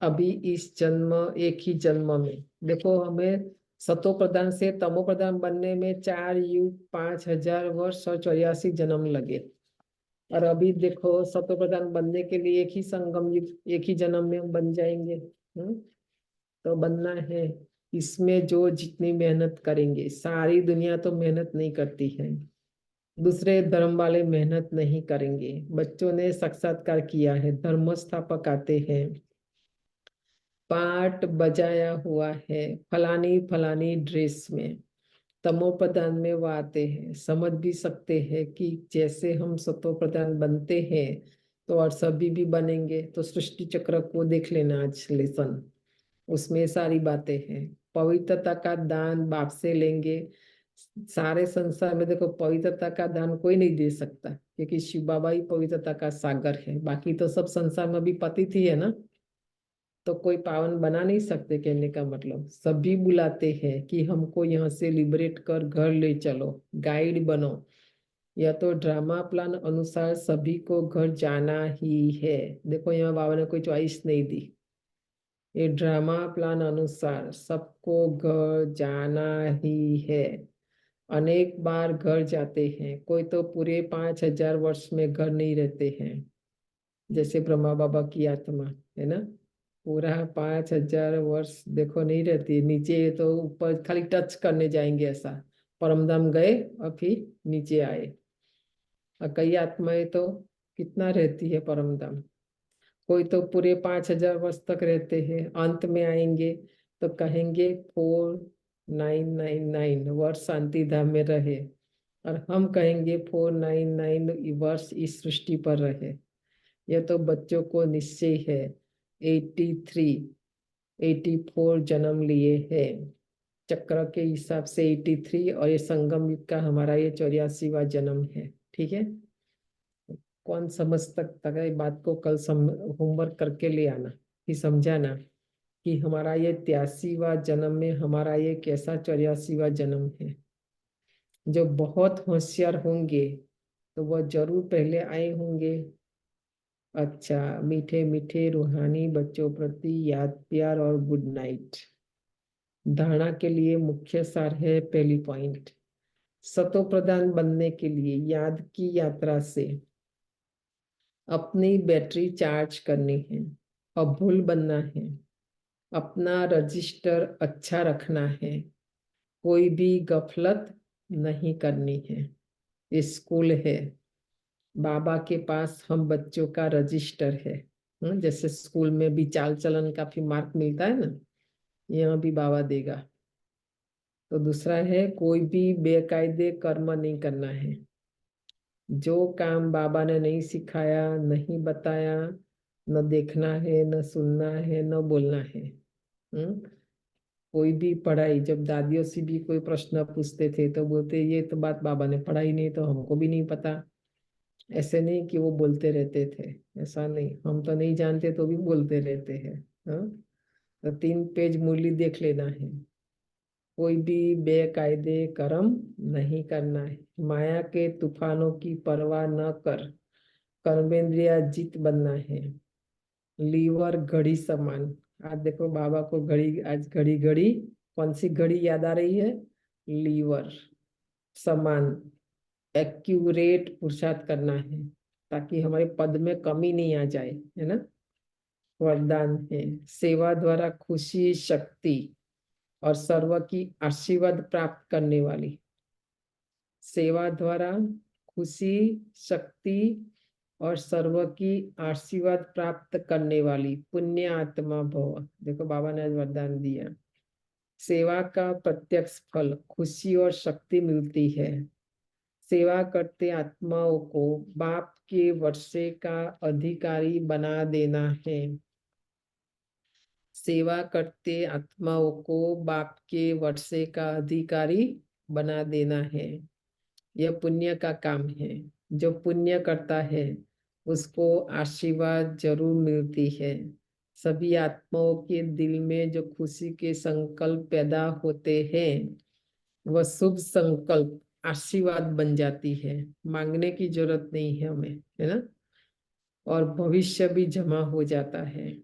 अभी इस जन्म, एक ही जन्म में देखो हमें सतो प्रधान से तमो प्रधान बनने में 4 युग, 5000 वर्ष और 84 जन्म लगे। और अभी देखो सतो प्रधान बनने के लिए एक ही संगम युग, एक ही जन्म में हम बन जाएंगे। तो बनना है। इसमें जो जितनी मेहनत करेंगे, सारी दुनिया तो मेहनत नहीं करती है, दूसरे धर्म वाले मेहनत नहीं करेंगे। बच्चों ने साक्षात्कार किया है, धर्म स्थापक आते हैं, पाठ बजाया हुआ है फलानी फलानी ड्रेस में, तमो प्रधान में वो आते हैं। समझ भी सकते हैं कि जैसे हम सतो प्रधान बनते हैं तो और सभी भी बनेंगे। तो सृष्टि चक्र को देख लेना आज लेसन, उसमें सारी बातें हैं। पवित्रता का दान बाप से लेंगे, सारे संसार में देखो पवित्रता का दान कोई नहीं दे सकता, क्योंकि शिव बाबा ही पवित्रता का सागर है। बाकी तो सब संसार में भी पतित ही है ना, तो कोई पावन बना नहीं सकते। कहने का मतलब सभी बुलाते हैं कि हमको यहाँ से लिबरेट कर घर ले चलो, गाइड बनो। या तो ड्रामा प्लान अनुसार सभी को घर जाना ही है। देखो यहाँ बाबा ने कोई चॉइस नहीं दी, ये ड्रामा प्लान अनुसार सबको घर जाना ही है। अनेक बार घर जाते हैं, कोई तो पूरे 5000 वर्ष में घर नहीं रहते हैं, जैसे ब्रह्मा बाबा की आत्मा है ना, पूरा 5000 वर्ष देखो नहीं रहती। नीचे तो ऊपर खाली टच करने जाएंगे ऐसा, परमधाम गए और फिर नीचे आए। और कई आत्माएं तो कितना रहती है परमधाम, कोई तो पूरे 5000 वर्ष तक रहते हैं। अंत में आएंगे तो कहेंगे 4999 वर्ष शांति धाम में रहे, और हम कहेंगे 499 वर्ष इस सृष्टि पर रहे। यह तो बच्चों को निश्चय है। 84 जन्म लिए हैं चक्र के हिसाब से 83, और ये संगम युग का हमारा ये 84वां जन्म है। ठीक है, कौन समझ तक ये बात को कल होमवर्क करके ले आना, कि समझाना कि हमारा ये 83वां जन्म में हमारा ये कैसा 84वां जन्म है। जो बहुत होशियार होंगे तो वह जरूर पहले आए होंगे। अच्छा, मीठे मीठे रूहानी बच्चों प्रति याद प्यार और गुड नाइट। धारणा के लिए मुख्य सार है, पहली पॉइंट, सतो प्रधान बनने के लिए याद की यात्रा से अपनी बैटरी चार्ज करनी है, अभूल बनना है, अपना रजिस्टर अच्छा रखना है, कोई भी गफलत नहीं करनी है। स्कूल है, बाबा के पास हम बच्चों का रजिस्टर है। जैसे स्कूल में भी चाल चलन का फिर मार्क मिलता है ना, यहाँ भी बाबा देगा। तो दूसरा है, कोई भी बेकायदे कर्म नहीं करना है। जो काम बाबा ने नहीं सिखाया, नहीं बताया, न देखना है, न सुनना है, न बोलना है। कोई भी पढ़ाई, जब दादियों से भी कोई प्रश्न पूछते थे तो बोलते ये तो बात बाबा ने पढ़ाई नहीं, तो हमको भी नहीं पता। ऐसे नहीं कि वो बोलते रहते थे, ऐसा नहीं, हम तो नहीं जानते तो भी बोलते रहते हैं। हाँ, तो 3 पेज मुरली देख लेना है। कोई भी बेकायदे कर्म नहीं करना है, माया के तूफानों की परवाह न कर कर्मेंद्रिया जीत बनना है। लीवर घड़ी समान। आज देखो बाबा को घड़ी, आज घड़ी घड़ी कौन सी घड़ी याद आ रही है? लीवर समान एक्यूरेट पुरुषार्थ करना है, ताकि हमारे पद में कमी नहीं आ जाए, है ना। वरदान है, सेवा द्वारा खुशी, शक्ति और सर्व की आशीर्वाद प्राप्त करने वाली। सेवा द्वारा खुशी, शक्ति और सर्व की आशीर्वाद प्राप्त करने वाली पुण्य आत्मा भव। देखो बाबा ने आज वरदान दिया, सेवा का प्रत्यक्ष फल खुशी और शक्ति मिलती है। सेवा करते आत्माओं को बाप के वर्षे का अधिकारी बना देना है। सेवा करते आत्माओं को बाप के वर्षे का अधिकारी बना देना है। यह पुण्य का काम है। जो पुण्य करता है उसको आशीर्वाद जरूर मिलती है। सभी आत्माओं के दिल में जो खुशी के संकल्प पैदा होते हैं वह शुभ संकल्प आशीर्वाद बन जाती है। मांगने की जरूरत नहीं है हमें, है ना। और भविष्य भी जमा हो जाता है।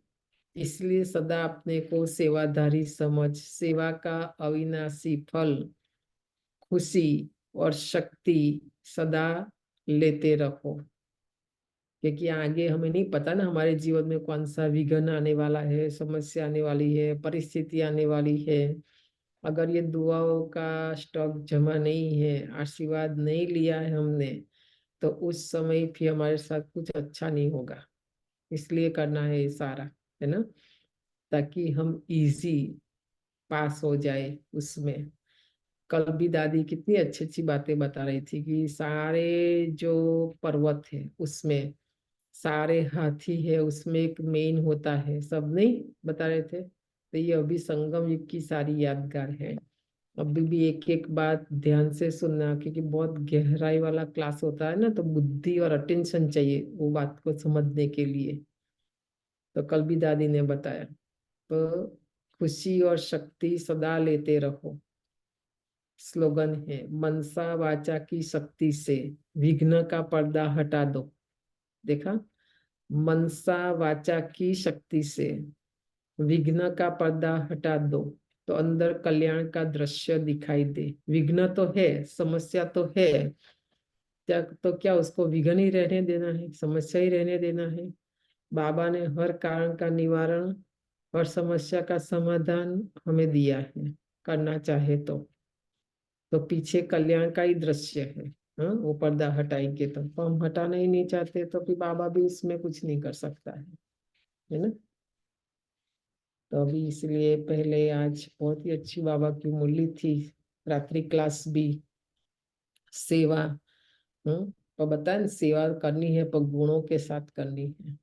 इसलिए सदा अपने को सेवाधारी समझ सेवा का अविनाशी फल खुशी और शक्ति सदा लेते रहो, क्योंकि आगे हमें नहीं पता ना हमारे जीवन में कौन सा विघ्न आने वाला है, समस्या आने वाली है, परिस्थिति आने वाली है। अगर ये दुआओं का स्टॉक जमा नहीं है, आशीर्वाद नहीं लिया है हमने, तो उस समय फिर हमारे साथ कुछ अच्छा नहीं होगा। इसलिए करना है ये सारा, है ना, ताकि हम इजी पास हो जाए उसमें। कल भी दादी कितनी अच्छी अच्छी बातें बता रही थी कि सारे जो पर्वत है उसमें सारे हाथी है, उसमें एक मेन होता है, सब नहीं बता रहे थे। तो ये अभी संगम युग की सारी यादगार है। अभी भी एक एक बात ध्यान से सुनना, क्योंकि बहुत गहराई वाला क्लास होता है ना, तो बुद्धि और अटेंशन चाहिए वो बात को समझने के लिए। तो कल भी दादी ने बताया, तो खुशी और शक्ति सदा लेते रहो, स्लोगन है। मनसा वाचा की शक्ति से विघ्न का पर्दा हटा दो। देखा, मनसा वाचा की शक्ति से विघ्न का पर्दा हटा दो, तो अंदर कल्याण का दृश्य दिखाई दे। विघ्न तो है, समस्या तो है, क्या तो क्या उसको विघ्न ही रहने देना है, समस्या ही रहने देना है? बाबा ने हर कारण का निवारण और समस्या का समाधान हमें दिया है, करना चाहे तो पीछे कल्याण का ही दृश्य है। हाँ, वो पर्दा हटाएंगे तो हम हटाना ही नहीं चाहते, तो फिर बाबा भी इसमें कुछ नहीं कर सकता है ना। तो अभी इसलिए पहले आज बहुत ही अच्छी बाबा की मुरली थी, रात्रि क्लास भी, सेवा। पर बताए ना, सेवा करनी है पर गुणों के साथ करनी है,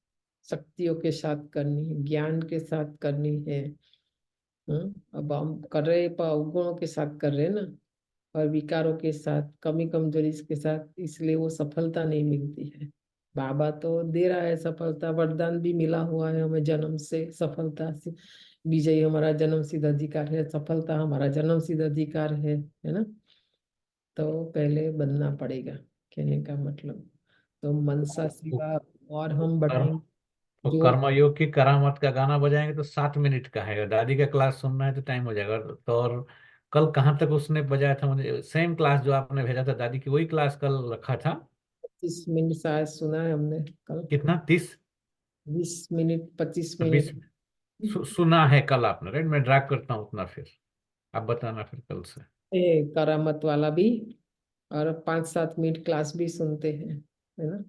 शक्तियों के साथ करनी है, ज्ञान के साथ करनी है। अब हम कर रहे पर अवगुणों के साथ कर रहे हैं ना, और विकारों के साथ, कमी कमजोरी के साथ, इसलिए वो सफलता नहीं मिलती है। बाबा तो दे रहा है सफलता, वरदान भी मिला हुआ है हमें जन्म से, सफलता से। विजय हमारा जन्म सिद्ध अधिकार है, सफलता हमारा जन्म सिद्ध अधिकार है ना। तो पहले बनना पड़ेगा, कहने का मतलब। तो मनसा वो सेवा और हम कर्म बढ़ाएंगे वो जो। कर्मयोग की करामत का गाना बजाएंगे तो 7 मिनट का है, और दादी का क्लास सुनना है तो टाइम हो जाएगा। तो और कल कहाँ तक उसने बजाया था? मुझे सेम क्लास जो आपने भेजा था दादी की, वही क्लास कल रखा था। 25 मिनट शायद सुना है हमने कल। कितना? 30? 20 मिनट, 25 मिनट। 20? सुना है कल आपने, राइट? मैं ड्रैग करता हूँ उतना, फिर आप बताना फिर कल से। करामत वाला भी, और 5-7 मिनट क्लास भी सुनते हैं, है ना।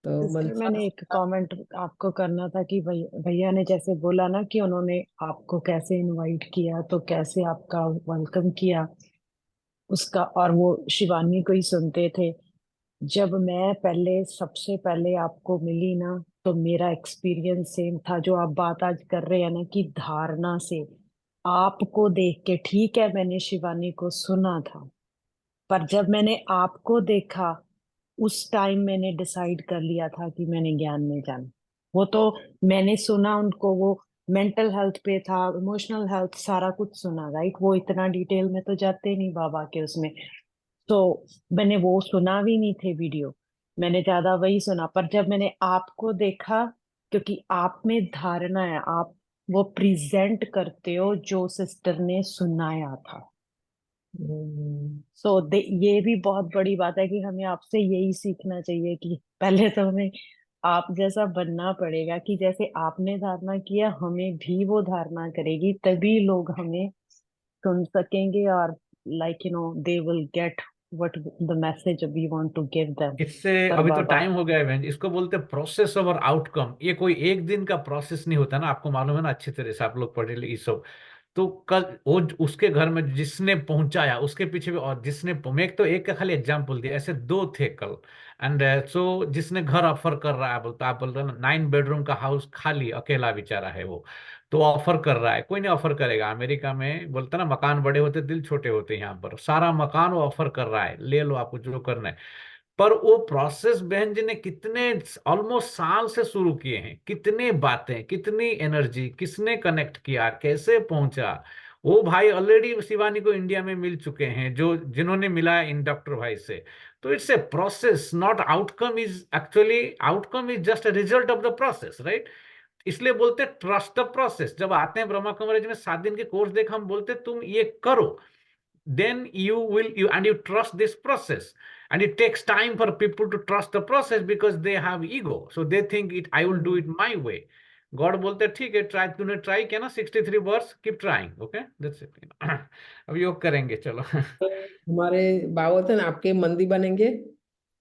तो सिस्टर, मनसा। मैंने एक कमेंट आपको करना था कि भैया ने जैसे बोला ना कि उन्होंने आपको कैसे इनवाइट किया, तो कैसे आपका वेलकम किया उसका, और वो शिवानी को ही सुनते थे। जब मैं पहले सबसे पहले आपको मिली ना, तो मेरा एक्सपीरियंस सेम था जो आप बात आज कर रहे हैं ना, कि धारणा से आपको देख के, ठीक है मैंने शिवानी को सुना था, पर जब मैंने आपको देखा उस टाइम मैंने डिसाइड कर लिया था कि मैंने ज्ञान में जाना। वो तो मैंने सुना उनको, वो मेंटल हेल्थ पे था, इमोशनल हेल्थ, सारा कुछ सुना, राइट। वो इतना डिटेल में तो जाते नहीं बाबा के उसमें। तो मैंने वो सुना भी नहीं थे वीडियो, मैंने ज्यादा वही सुना। पर जब मैंने आपको देखा, क्योंकि आप में धारणा है, आप वो प्रेजेंट करते हो जो सिस्टर ने सुनाया था। हम्म, ये भी बहुत बड़ी बात है कि हमें आपसे यही सीखना चाहिए कि पहले तो हमें आप जैसा बनना पड़ेगा, कि जैसे आपने धारणा किया हमें भी वो धारणा करेगी, तभी लोग हमें सुन सकेंगे, और like they will get what the message we want to give them. इससे पर अभी तो बाबा, टाइम हो गया है बहन, इसको बोलते हैं प्रोसेस ओवर आउटकम। ये कोई एक दिन का प्रोसेस नहीं होता ना, आपको मालूम है ना अच्छी तरह से, आप लोग पढ़े लिखे सब। तो कल वो उसके घर में जिसने पहुंचाया उसके पीछे भी, और जिसने मैं तो एक का खाली एग्जांपल दिया, ऐसे दो थे कल। एंड सो जिसने घर ऑफर कर रहा है, बोलता आप बोल रहे हो ना 9 बेडरूम का हाउस खाली अकेला बेचारा है वो, तो ऑफर कर रहा है। कोई नहीं ऑफर करेगा, अमेरिका में बोलता ना मकान बड़े होते दिल छोटे होते हैं, यहाँ पर सारा मकान वो ऑफर कर रहा है, ले लो आपको जो करना है। पर वो प्रोसेस बहन जी ने कितने ऑलमोस्ट साल से शुरू किए हैं, कितने बातें, कितनी एनर्जी, किसने कनेक्ट किया, कैसे पहुंचा। वो भाई ऑलरेडी शिवानी को इंडिया में मिल चुके हैं, जो जिन्होंने मिला इन डॉक्टर भाई से। तो it's a process, not outcome. Is actually outcome is just a result of the process, right? इसलिए बोलते ट्रस्ट द प्रोसेस। जब आते हैं ब्रह्मा कुमारी में 7 दिन के कोर्स देख, हम बोलते तुम ये करो, then you trust this process. And it takes time for people to trust the process because they have ego, so they think it I will do it my way. God बोलते ठीक है, try, तूने try किया ना 63 वर्ष, keep trying, okay, that's it. अब योग करेंगे चलो। तो हमारे बाबा थे ना, आपके मंदिर बनेंगे,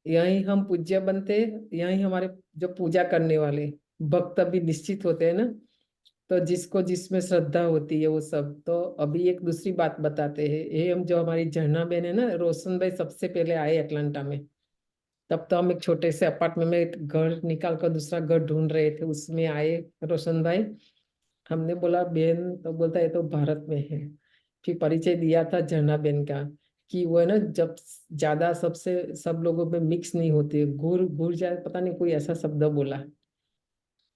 यही हम पूज्य बनते, यही हमारे जो पूजा करने वाले भक्त अभी निश्चित होते हैं ना। तो जिसको जिसमें श्रद्धा होती है वो सब। तो अभी एक दूसरी बात बताते हैं, ये हम जो हमारी झरना बहन है ना, रोशन भाई सबसे पहले आए अटलांटा में। तब तो हम एक छोटे से अपार्टमेंट में एक घर निकाल कर दूसरा घर ढूंढ रहे थे, उसमें आए रोशन भाई। हमने बोला बहन, तो बोलता है तो भारत में है। फिर परिचय दिया था झरना बेन का, कि वो है ना जब ज्यादा सबसे सब लोगों में मिक्स नहीं होते, घुर घुर जाए, पता नहीं कोई ऐसा शब्द बोला,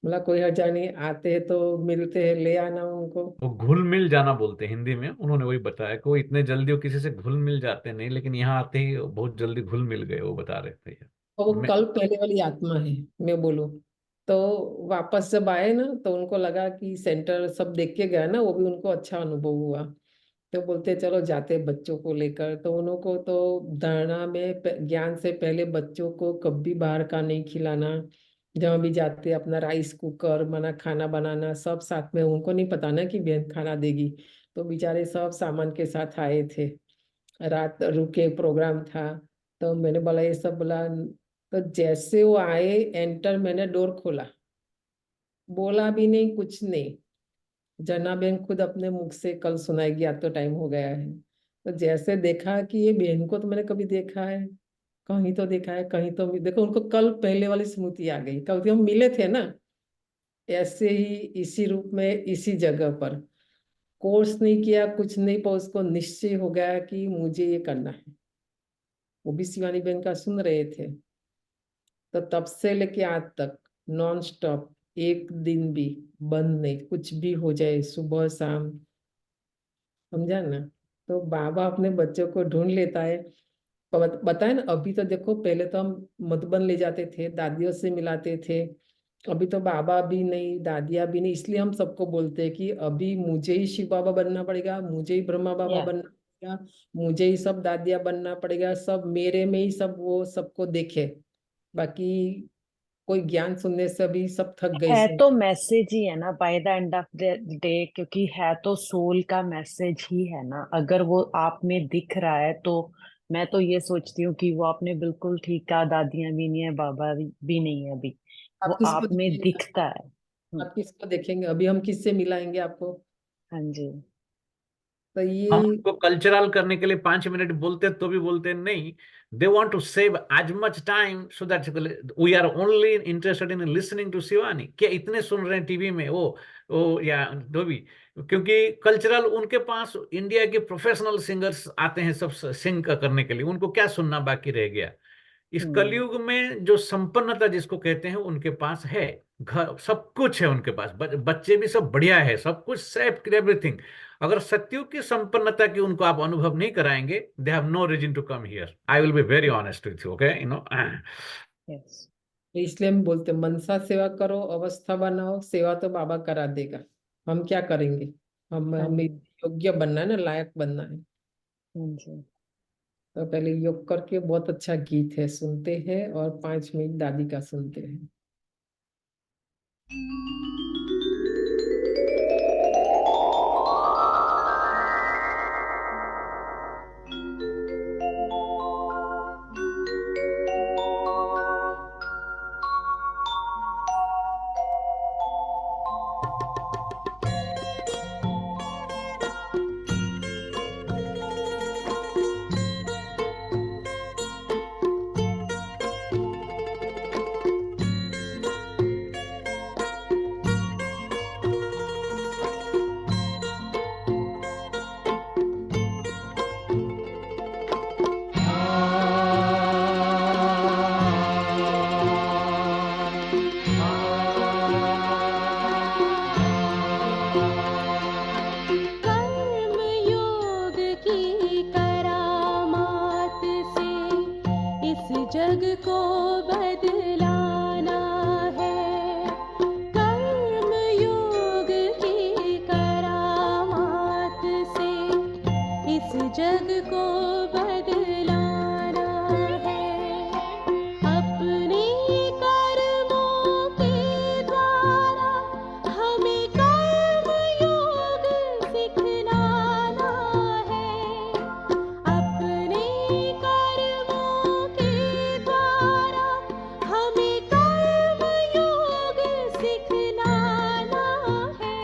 बोला कोई हर्जा नहीं, आते हैं तो मिलते हैं, ले आना उनको। वो घुल मिल जाना बोलते हैं हिंदी में, उन्होंने वही बताया कि वो इतने जल्दी वो किसी से घुल मिल जाते नहीं, लेकिन यहाँ आते ही बहुत जल्दी घुल मिल गए, वो बता रहे थे। और वो मैं कल पहले वाली आत्मा है, मैं बोलूं तो। वापस जब आए ना तो उनको लगा कि सेंटर सब देख के गया ना, वो भी उनको अच्छा अनुभव हुआ, तो बोलते चलो जाते बच्चों को लेकर। तो उनको तो धारणा में ज्ञान से पहले बच्चों को कभी बाहर का नहीं खिलाना, जहाँ भी जाते अपना राइस कुकर मना खाना बनाना सब साथ में, उनको नहीं पता ना कि बहन खाना देगी, तो बेचारे सब सामान के साथ आए थे, रात रुके प्रोग्राम था। तो मैंने बोला ये सब बोला, तो जैसे वो आए एंटर, मैंने डोर खोला, बोला भी नहीं कुछ नहीं, जना बहन खुद अपने मुख से कल सुनाएगी, आज तो टाइम हो गया है। तो जैसे देखा कि ये बहन को तो मैंने कभी देखा है, कहीं तो देखा है, कहीं तो देखो, उनको कल पहले वाली स्मृति आ गई, कल हम मिले थे ना ऐसे ही इसी रूप में इसी जगह पर, कोर्स नहीं किया कुछ नहीं, पर उसको निश्चय हो गया कि मुझे ये करना है। वो भी शिवानी बहन का सुन रहे थे, तो तब से लेके आज तक नॉन स्टॉप, एक दिन भी बंद नहीं, कुछ भी हो जाए सुबह शाम, समझा ना। तो बाबा अपने बच्चों को ढूंढ लेता है। बताए ना, अभी तो देखो पहले तो हम मधुबन ले जाते थे, दादियों से मिलाते थे, अभी तो बाबा भी नहीं दादिया भी नहीं, इसलिए हम सबको बोलते हैं कि अभी मुझे ही शिव बाबा बनना पड़ेगा, मुझे ही ब्रह्मा बाबा या बनना पड़ेगा, मुझे ही सब दादिया बनना पड़ेगा, सब मेरे में ही सब वो सबको देखे, बाकी कोई ज्ञान सुनने से अभी सब थक गए है सुन। तो मैसेज ही है ना by the end of the day, क्योंकि है तो सोल का मैसेज ही है ना। अगर वो आप में दिख रहा है तो मैं तो ये सोचती हूँ कि वो आपने बिल्कुल ठीक कहा, दादियां भी नहीं है, बाबा भी नहीं है अभी, वो आप किसको आप में देखेंगे, दिखता है। आप किसको देखेंगे, अभी हम किससे मिलाएंगे आपको। हाँ जी। तो ये हम उनको कल्चरल करने के लिए 5 मिनट बोलते तो भी बोलते नहीं। They want to save as much time so that we are only interested in listening to Shivani. क्या इतने सुन रहे हैं टीवी में वो या जो भी, क्योंकि कल्चरल उनके पास इंडिया के प्रोफेशनल सिंगर्स आते हैं सब सिंग करने के लिए, उनको क्या सुनना बाकी रह गया। इस हम्म। कलयुग में जो संपन्नता जिसको कहते हैं उनके पास है, घर सब कुछ है उनके पास, बच्चे भी सब बढ़िया है, सब कुछ सेफ एवरीथिंग। अगर सत्युग की संपन्नता की उनको आप अनुभव नहीं कराएंगे, they have no reason to come here. I will be very honest with you, okay, you know. Yes. इसलिए हम बोलते हैं, मनसा सेवा करो, अवस्था बनाओ, सेवा तो बाबा करा देगा, हम क्या करेंगे। हम हाँ हमें जी। योग्य बनना है ना, लायक बनना है। हाँ जी। तो पहले योग करके, बहुत अच्छा गीत है, सुनते हैं और 5 मिनट दादी का सुनते हैं। कर्म योग की करामात से इस जग को बदलाना है। कर्म योग की करामात से इस जग को बदलाना है। अपने कर्मों के द्वारा हमें कर्म योग सिखलाना है। अपने कर्मों के द्वारा हमें कर्म योग सिखलाना है।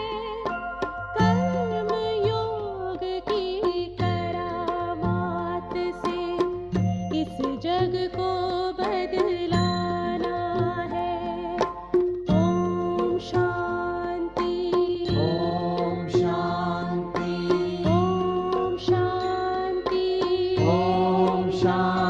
कर्म योग की करामात से शांति।